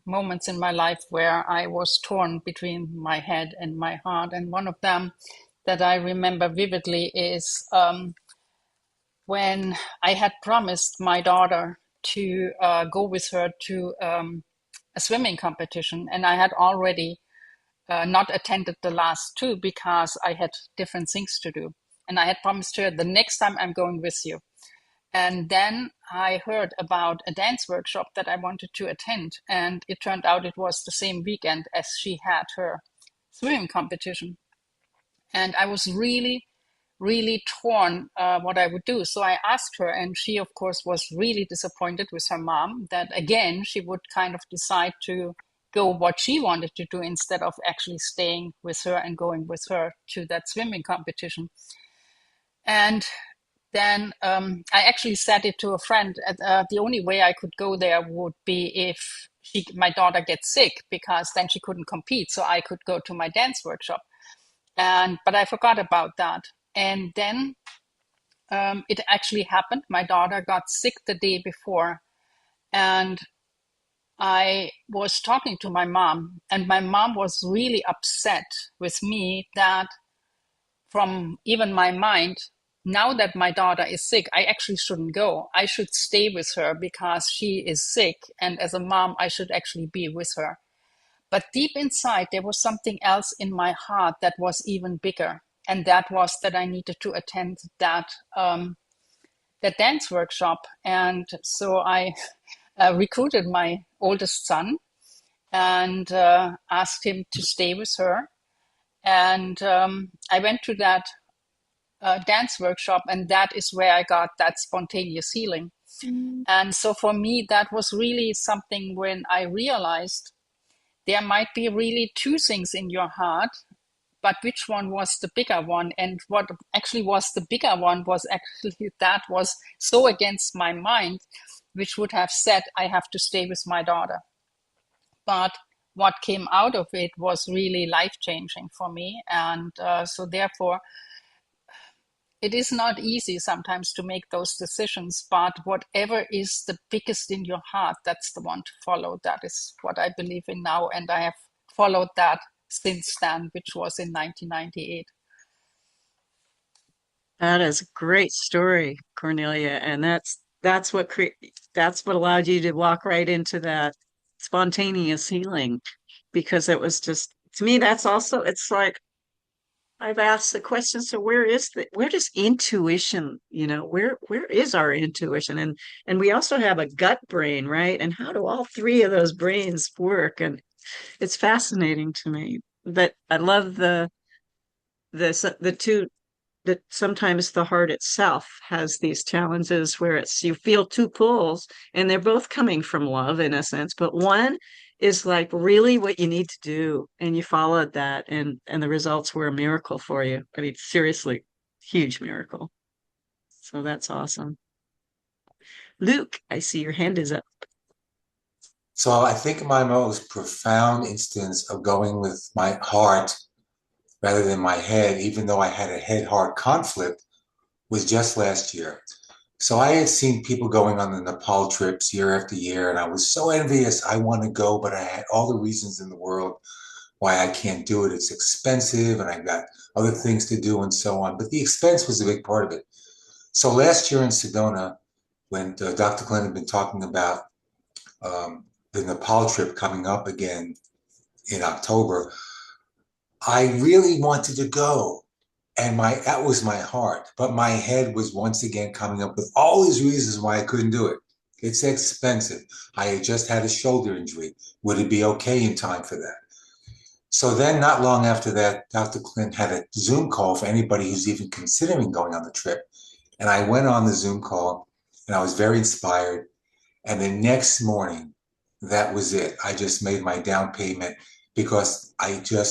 [SPEAKER 7] moments in my life where I was torn between my head and my heart. And one of them that I remember vividly is when I had promised my daughter to go with her to a swimming competition. And I had already not attended the last two because I had different things to do. And I had promised her the next time I'm going with you. And then I heard about a dance workshop that I wanted to attend. And it turned out it was the same weekend as she had her swimming competition. And I was really, really torn what I would do. So I asked her, and she, of course, was really disappointed with her mom that again she would kind of decide to go what she wanted to do instead of actually staying with her and going with her to that swimming competition. And then I actually said it to a friend. The only way I could go there would be if my daughter gets sick, because then she couldn't compete. So I could go to my dance workshop. But I forgot about that. And then it actually happened. My daughter got sick the day before, and I was talking to my mom, and my mom was really upset with me that from even my mind, now that my daughter is sick, I actually shouldn't go. I should stay with her because she is sick. And as a mom, I should actually be with her. But deep inside, there was something else in my heart that was even bigger. And that was that I needed to attend that dance workshop. And so I recruited my oldest son and asked him to stay with her. And I went to that dance workshop, and that is where I got that spontaneous healing. And so for me, that was really something when I realized there might be really two things in your heart, but which one was the bigger one? And what actually was the bigger one was actually that was so against my mind, which would have said, I have to stay with my daughter. But what came out of it was really life changing for me. And so therefore, it is not easy sometimes to make those decisions, but whatever is the biggest in your heart, that's the one to follow. That is what I believe in now. And I have followed that since then, which was in 1998.
[SPEAKER 1] That is a great story, Cornelia, and that's what allowed you to walk right into that spontaneous healing, because it was just, to me, that's also, it's like I've asked the question, so where does intuition, where is our intuition? And we also have a gut brain, right? And how do all three of those brains work? And it's fascinating to me. But I love the two, that sometimes the heart itself has these challenges where it's you feel two pulls and they're both coming from love in a sense, but one is like really what you need to do and you followed that, and the results were a miracle for you. I mean, seriously, huge miracle. So that's awesome. Luke, I see your hand is up.
[SPEAKER 8] So I think my most profound instance of going with my heart rather than my head, even though I had a head-heart conflict, was just last year. So I had seen people going on the Nepal trips year after year, and I was so envious. I want to go, but I had all the reasons in the world why I can't do it. It's expensive, and I got other things to do, and so on. But the expense was a big part of it. So last year in Sedona, when Dr. Glenn had been talking about the Nepal trip coming up again in October, I really wanted to go. And that was my heart. But my head was once again coming up with all these reasons why I couldn't do it. It's expensive. I had just had a shoulder injury. Would it be okay in time for that? So then, not long after that, Dr. Clint had a Zoom call for anybody who's even considering going on the trip. And I went on the Zoom call and I was very inspired. And the next morning, that was it. I just made my down payment because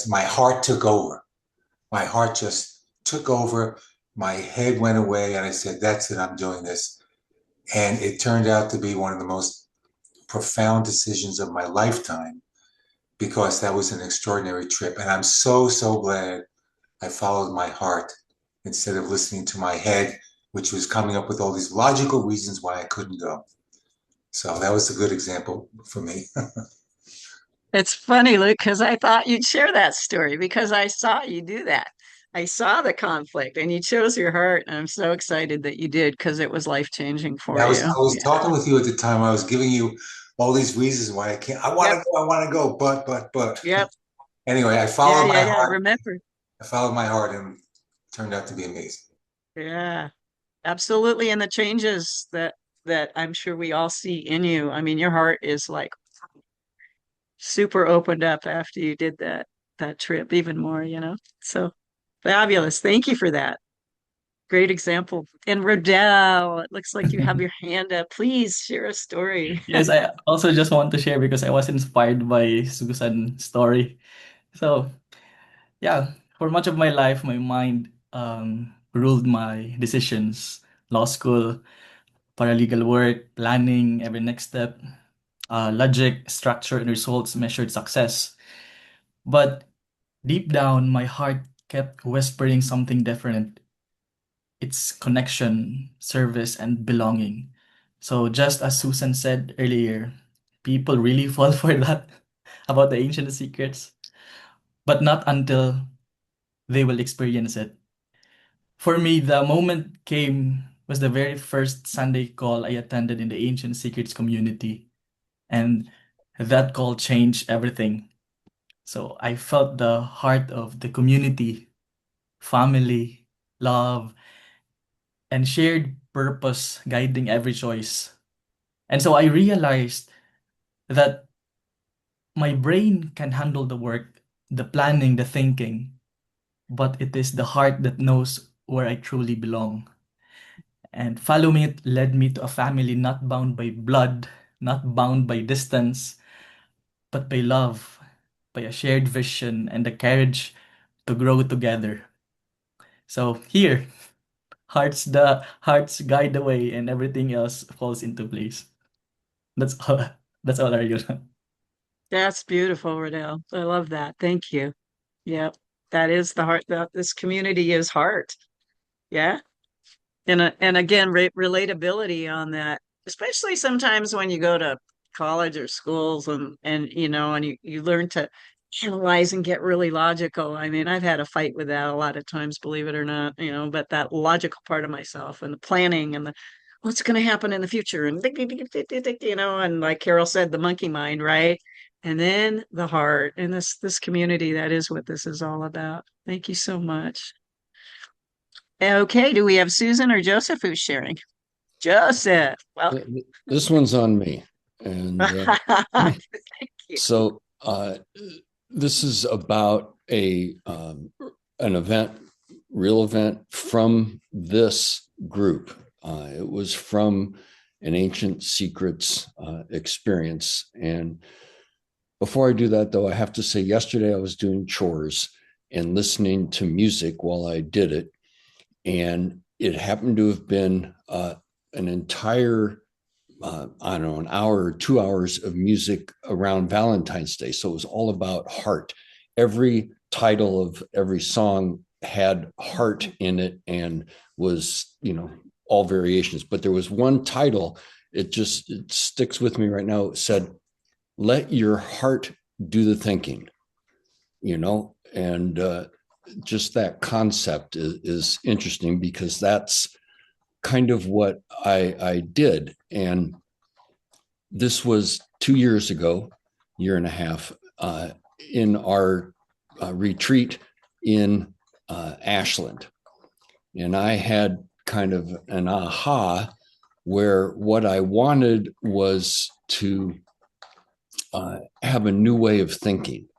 [SPEAKER 8] my heart took over. My heart just took over. My head went away and I said, that's it, I'm doing this. And it turned out to be one of the most profound decisions of my lifetime because that was an extraordinary trip. And I'm so, so glad I followed my heart instead of listening to my head, which was coming up with all these logical reasons why I couldn't go. So that was a good example for me.
[SPEAKER 1] It's funny, Luke, because I thought you'd share that story because I saw you do that. I saw the conflict and you chose your heart, and I'm so excited that you did because it was life-changing for
[SPEAKER 8] I was
[SPEAKER 1] you.
[SPEAKER 8] I was
[SPEAKER 1] Yeah.
[SPEAKER 8] talking with you at the time. I was giving you all these reasons why I can't. I want
[SPEAKER 1] Yep.
[SPEAKER 8] to go. I want to go. But.
[SPEAKER 1] Yep.
[SPEAKER 8] Anyway, I
[SPEAKER 1] Yeah,
[SPEAKER 8] followed
[SPEAKER 1] yeah,
[SPEAKER 8] my
[SPEAKER 1] yeah.
[SPEAKER 8] heart.
[SPEAKER 1] Remember.
[SPEAKER 8] I followed my heart, and it turned out to be amazing.
[SPEAKER 1] Yeah, absolutely. And the changes that I'm sure we all see in you. I mean, your heart is like super opened up after you did that trip, even more. So fabulous. Thank you for that. Great example. And Rodell, it looks like you have your hand up. Please share a story.
[SPEAKER 9] Yes, I also just want to share because I was inspired by Susan's story. So, yeah, for much of my life, my mind ruled my decisions. law school, paralegal work, planning, every next step, logic, structure, and results measured success. But deep down, my heart kept whispering something different. It's connection, service, and belonging. So just as Susan said earlier, people really fall for that about the ancient secrets, but not until they will experience it. For me, the moment came was the very first Sunday call I attended in the Ancient Secrets community. And that call changed everything. So I felt the heart of the community, family, love, and shared purpose guiding every choice. And so I realized that my brain can handle the work, the planning, the thinking, but it is the heart that knows where I truly belong. And following it led me to a family not bound by blood, not bound by distance, but by love, by a shared vision and the courage to grow together. So here, hearts guide the way and everything else falls into place. That's all that's all, Ariana.
[SPEAKER 1] That's beautiful, Riddell. I love that. Thank you. Yeah, that is the heart. That this community is heart. Yeah. And again, relatability on that, especially sometimes when you go to college or schools and and you learn to analyze and get really logical. I mean, I've had a fight with that a lot of times, believe it or not, but that logical part of myself and the planning and the what's going to happen in the future and and like Carol said, the monkey mind, right? And then the heart and this community, that is what this is all about. Thank you so much. Okay, do we have Susan or Joseph who's sharing? Joseph, welcome.
[SPEAKER 3] This one's on me. And
[SPEAKER 1] Thank you.
[SPEAKER 3] so this is about an event, real event from this group. It was from an Ancient Secrets experience. And before I do that, though, I have to say, yesterday I was doing chores and listening to music while I did it. And it happened to have been an entire, I don't know, an hour or 2 hours of music around Valentine's Day. So it was all about heart. Every title of every song had heart in it and was, all variations. But there was one title, it sticks with me right now. It said, "Let your heart do the thinking," and just that concept is interesting because that's kind of what I did. And this was 2 years ago, year and a half, in our retreat in Ashland. And I had kind of an aha where what I wanted was to have a new way of thinking,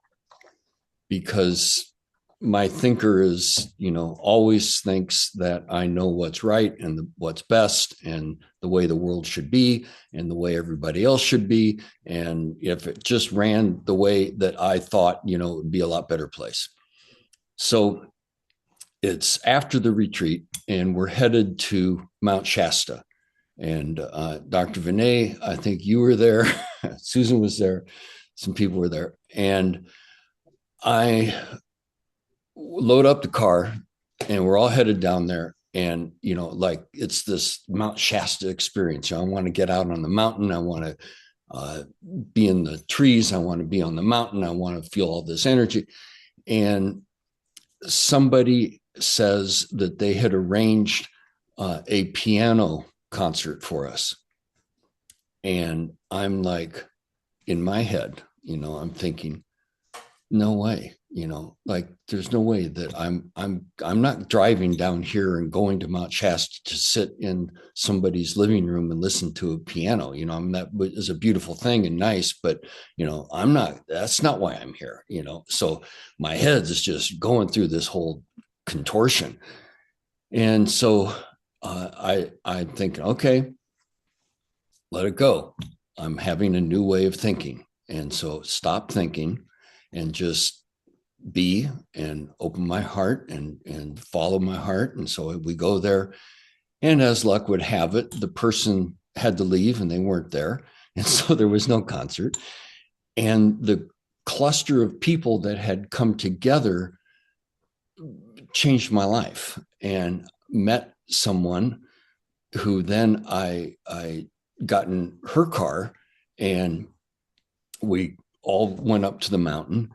[SPEAKER 3] because my thinker is, always thinks that I know what's right and what's best and the way the world should be and the way everybody else should be. And if it just ran the way that I thought, it would be a lot better place. So it's after the retreat and we're headed to Mount Shasta. And Dr. Vinay, I think you were there. Susan was there. Some people were there. And I load up the car and we're all headed down there. And, it's this Mount Shasta experience. I want to get out on the mountain. I want to be in the trees. I want to be on the mountain. I want to feel all this energy. And somebody says that they had arranged a piano concert for us. And I'm like, in my head, I'm thinking, no way, there's no way that I'm not driving down here and going to Mount Shasta to sit in somebody's living room and listen to a piano. That is a beautiful thing and nice, but that's not why I'm here. So my head is just going through this whole contortion. And so I'm thinking, okay, let it go. I'm having a new way of thinking. And so stop thinking and just be and open my heart and follow my heart. And so we go there And as luck would have it, the person had to leave and they weren't there. And so there was no concert. And the cluster of people that had come together changed my life, and met someone who then I got in her car, and we all went up to the mountain,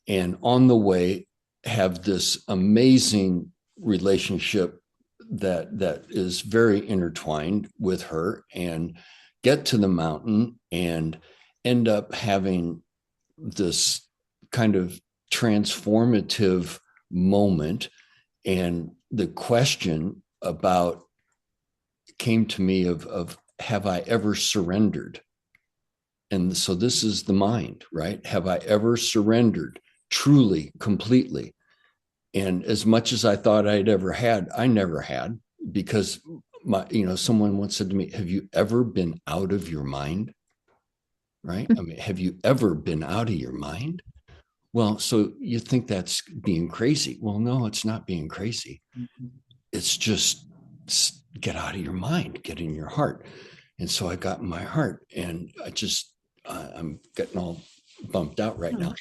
[SPEAKER 3] and on the way have this amazing relationship that is very intertwined with her, and get to the mountain and end up having this kind of transformative moment. And the question about came to me of have I ever surrendered? And so this is the mind, right? Have I ever surrendered truly, completely? And as much as I thought I'd ever had, I never had, because someone once said to me, have you ever been out of your mind? Right? I mean, have you ever been out of your mind? Well, so you think that's being crazy. Well, no, it's not being crazy. It's just get out of your mind, get in your heart. And so I got in my heart, and I'm getting all bumped out right now.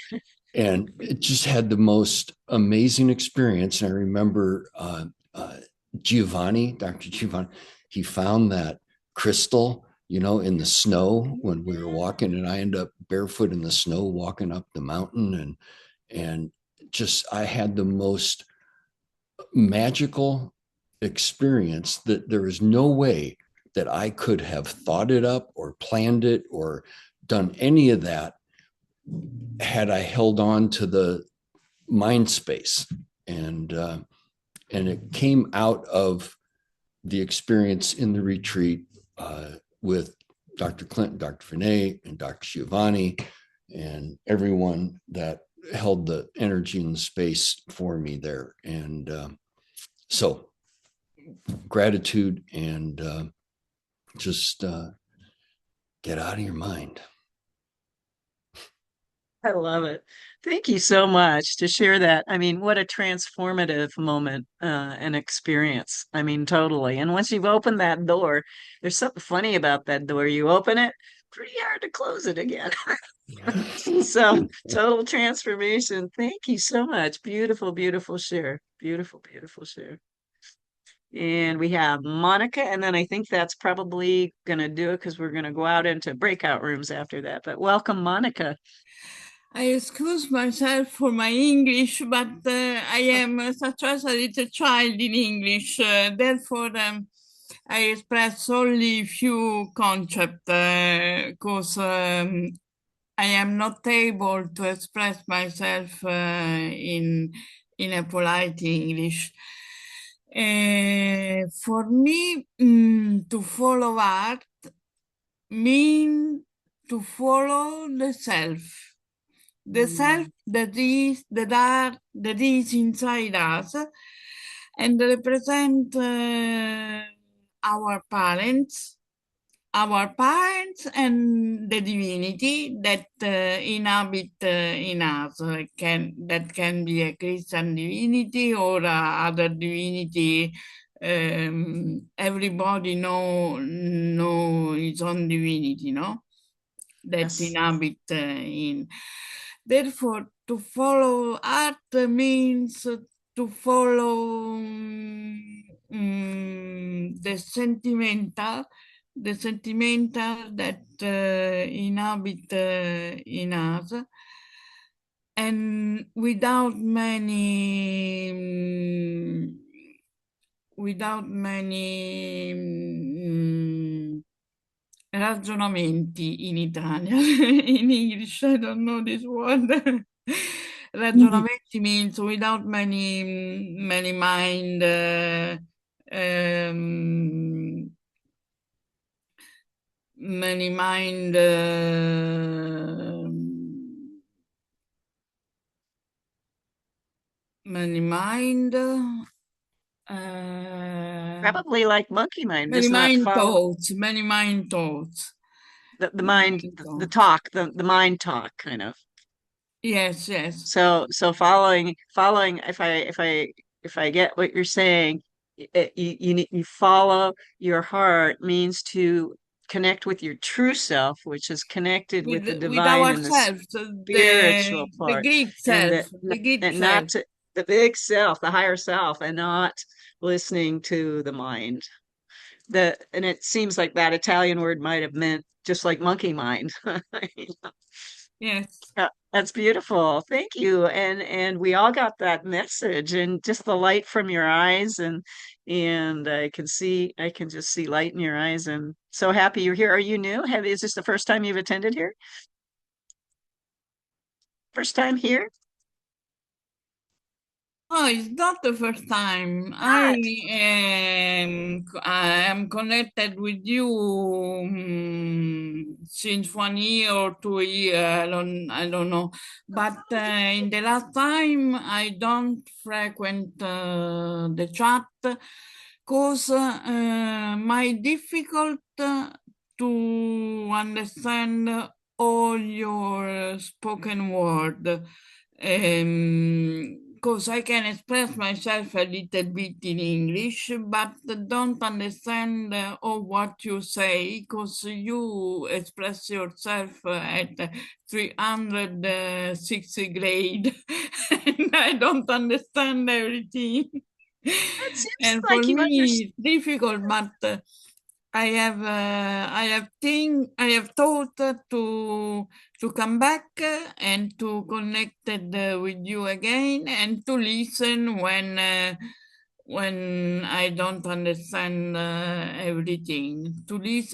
[SPEAKER 3] And it just had the most amazing experience. And I remember Dr. Giovanni, he found that crystal, in the snow when we were walking, and I ended up barefoot in the snow walking up the mountain, and just I had the most magical experience that there is no way that I could have thought it up or planned it or done any of that had I held on to the mind space. And it came out of the experience in the retreat with Dr. Clinton, Dr. Vinay, and Dr. Giovanni, and everyone that held the energy and the space for me there. And so gratitude, and just get out of your mind.
[SPEAKER 1] I love it. Thank you so much to share that. I mean, what a transformative moment and experience. I mean, totally. And once you've opened that door, there's something funny about that door. You open it, pretty hard to close it again. So, total transformation. Thank you so much. Beautiful, beautiful share. Beautiful, beautiful share. And we have Monica, and then I think that's probably going to do it because we're going to go out into breakout rooms after that. But welcome, Monica.
[SPEAKER 10] I excuse myself for my English, but I am such as a little child in English. Therefore, I express only few concepts because I am not able to express myself in a polite English. For me, to follow art means to follow the self. The self that is inside us, and represent our parents, and the divinity that inhabit in us. That can be a Christian divinity or other divinity. Everybody know his own divinity, no? That
[SPEAKER 1] Yes.
[SPEAKER 10] inhabit in. Therefore, to follow art means to follow the sentimental that inhabit in us, and without many ragionamenti in Italian. In English, I don't know this word. Ragionamenti means without many mind. Many mind. Many mind.
[SPEAKER 1] Probably like monkey mind,
[SPEAKER 10] Many
[SPEAKER 1] just not
[SPEAKER 10] mind
[SPEAKER 1] follow
[SPEAKER 10] thoughts. Many mind thoughts.
[SPEAKER 1] the mind, the talk, the mind talk kind of.
[SPEAKER 10] Yes.
[SPEAKER 1] So following if I get what you're saying, you follow your heart means to connect with your true self, which is connected with the
[SPEAKER 10] with
[SPEAKER 1] divine and the
[SPEAKER 10] ourselves,
[SPEAKER 1] spiritual
[SPEAKER 10] the
[SPEAKER 1] part,
[SPEAKER 10] Greek
[SPEAKER 1] and
[SPEAKER 10] self, the Greek
[SPEAKER 1] not
[SPEAKER 10] self.
[SPEAKER 1] to the big self, the higher self, and not listening to the mind. And it seems like that Italian word might have meant just like monkey mind.
[SPEAKER 10] Yes.
[SPEAKER 1] Yeah, that's beautiful. Thank you. And we all got that message, and just the light from your eyes, and I can just see light in your eyes, and so happy you're here. Are you new? Is this the first time you've attended here? First time here?
[SPEAKER 10] Oh, it's not the first time.
[SPEAKER 1] Not.
[SPEAKER 10] I am connected with you since 1 year or 2 years. I don't know. But in the last time, I don't frequent the chat because my difficult to understand all your spoken word. Because I can express myself a little bit in English, but don't understand all what you say, because you express yourself at 360 grade, and I don't understand everything.
[SPEAKER 1] It seems
[SPEAKER 10] And for
[SPEAKER 1] like you understand.
[SPEAKER 10] me, it's difficult, but I have thought to come back and to connected with you again and to listen when I don't understand everything.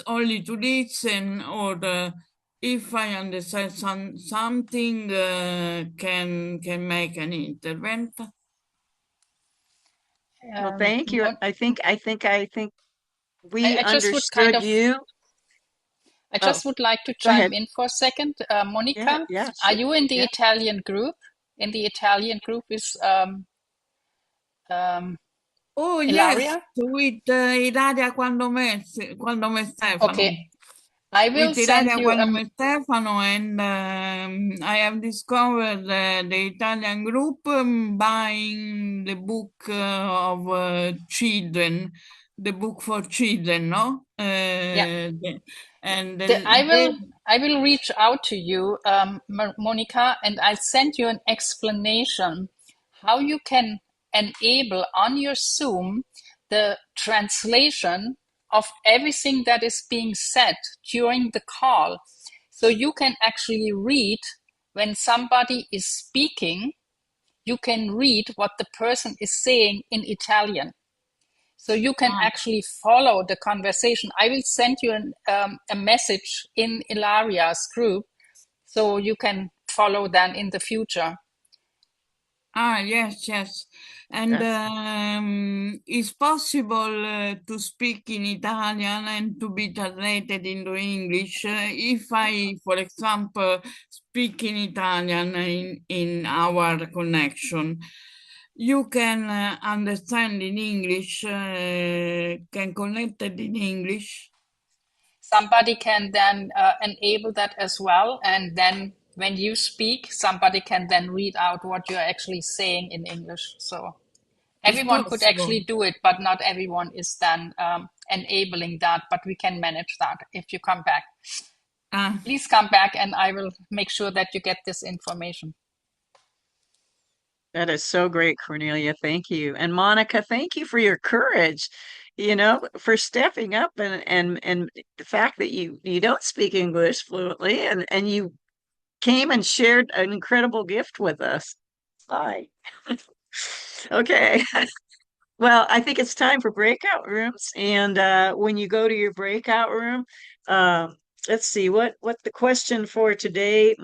[SPEAKER 10] Only to listen, or if I understand something, can make an intervention.
[SPEAKER 1] Well, thank you. I think we
[SPEAKER 7] I just would kind
[SPEAKER 1] understood
[SPEAKER 7] of
[SPEAKER 1] you.
[SPEAKER 7] I
[SPEAKER 1] Oh,
[SPEAKER 7] just would like to
[SPEAKER 1] go ahead.
[SPEAKER 7] chime in for a second.
[SPEAKER 1] Yeah,
[SPEAKER 7] Monica,
[SPEAKER 1] yeah,
[SPEAKER 7] are
[SPEAKER 1] sure.
[SPEAKER 7] you in the
[SPEAKER 1] Yeah.
[SPEAKER 7] Italian group? In the Italian group is um,
[SPEAKER 10] Oh yes,
[SPEAKER 7] Ilaria?
[SPEAKER 10] with Ilaria quando me
[SPEAKER 7] Okay,
[SPEAKER 10] Stefano.
[SPEAKER 7] I will
[SPEAKER 10] With
[SPEAKER 7] send
[SPEAKER 10] Ilaria
[SPEAKER 7] you
[SPEAKER 10] quando me Stefano, and I have discovered the Italian group buying the book of children, the book for children, no?
[SPEAKER 7] yeah.
[SPEAKER 10] And
[SPEAKER 7] I will reach out to you, Monica, and I'll send you an explanation how you can enable on your Zoom the translation of everything that is being said during the call. So you can actually read when somebody is speaking, you can read what the person is saying in Italian. So you can actually follow the conversation. I will send you a message in Ilaria's group so you can follow then in the future.
[SPEAKER 10] Yes, yes. And
[SPEAKER 1] That's
[SPEAKER 10] it's possible to speak in Italian and to be translated into English. If I, for example, speak in Italian in our connection, you can understand in English, can connect it in English.
[SPEAKER 7] Somebody can then enable that as well. And then when you speak, somebody can then read out what you're actually saying in English. So
[SPEAKER 10] It's
[SPEAKER 7] everyone could
[SPEAKER 10] possible.
[SPEAKER 7] actually do it, but not everyone is then enabling that. But we can manage that if you come back. Please come back and I will make sure that you get this information.
[SPEAKER 1] That is so great, Cornelia. Thank you. And Monica, thank you for your courage, for stepping up, and the fact that you don't speak English fluently, and you came and shared an incredible gift with us. Bye. Okay. Well, I think it's time for breakout rooms. And when you go to your breakout room, um, let's see what the question for today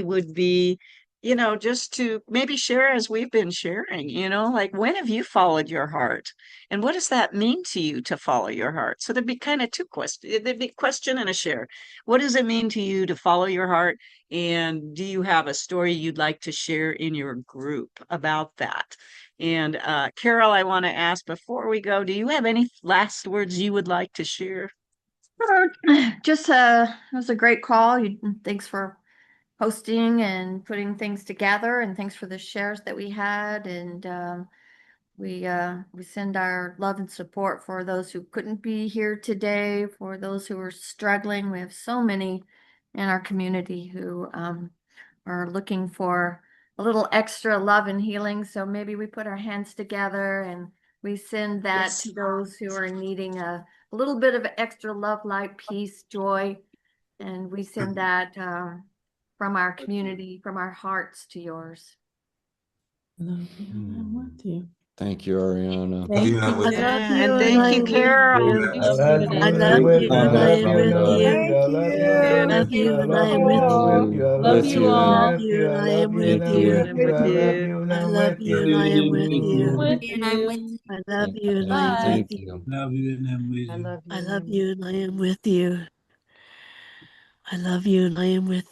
[SPEAKER 1] would be, just to maybe share as we've been sharing, like when have you followed your heart? And what does that mean to you to follow your heart? So there'd be kind of two questions. There'd be a question and a share. What does it mean to you to follow your heart? And do you have a story you'd like to share in your group about that? And Carol, I want to ask before we go, do you have any last words you would like to share?
[SPEAKER 4] Just it was a great call. Thanks for hosting and putting things together, and thanks for the shares that we had. And We send our love and support for those who couldn't be here today, for those who are struggling. We have so many in our community who are looking for a little extra love and healing. So maybe we put our hands together and we send that
[SPEAKER 1] Yes.
[SPEAKER 4] to those who are needing a little bit of extra love, light, peace, joy. And we send that from our community, from our hearts to yours.
[SPEAKER 2] Love you, I'm with you.
[SPEAKER 3] Thank you, Ariana.
[SPEAKER 8] Love you,
[SPEAKER 5] Thank
[SPEAKER 8] I'm
[SPEAKER 5] you.
[SPEAKER 8] with you.
[SPEAKER 1] Yeah,
[SPEAKER 11] you
[SPEAKER 1] and
[SPEAKER 11] and
[SPEAKER 1] thank
[SPEAKER 11] I
[SPEAKER 1] you,
[SPEAKER 11] am with
[SPEAKER 1] Carol.
[SPEAKER 11] you.
[SPEAKER 2] Appreciate
[SPEAKER 11] I
[SPEAKER 2] it.
[SPEAKER 11] love you
[SPEAKER 3] I
[SPEAKER 11] and I
[SPEAKER 3] love
[SPEAKER 11] am
[SPEAKER 3] you,
[SPEAKER 11] with
[SPEAKER 3] love
[SPEAKER 11] you.
[SPEAKER 3] you.
[SPEAKER 5] Thank you.
[SPEAKER 11] Love you and I am with you.
[SPEAKER 2] Love
[SPEAKER 3] With
[SPEAKER 2] you
[SPEAKER 3] you.
[SPEAKER 11] Love
[SPEAKER 2] all.
[SPEAKER 11] you and I am with
[SPEAKER 3] With
[SPEAKER 11] you.
[SPEAKER 3] you.
[SPEAKER 1] I'm with you.
[SPEAKER 11] I love you and I am with
[SPEAKER 3] With
[SPEAKER 11] you.
[SPEAKER 3] you.
[SPEAKER 2] With you.
[SPEAKER 11] I love
[SPEAKER 3] Thank
[SPEAKER 11] you and I
[SPEAKER 3] you.
[SPEAKER 11] am with
[SPEAKER 2] Bye.
[SPEAKER 3] Thank
[SPEAKER 11] you.
[SPEAKER 3] you.
[SPEAKER 6] Love you and I'm with
[SPEAKER 1] I
[SPEAKER 6] you.
[SPEAKER 1] love you.
[SPEAKER 11] I
[SPEAKER 1] and
[SPEAKER 11] love
[SPEAKER 1] I'm
[SPEAKER 11] you and I am with you. I love you and I am with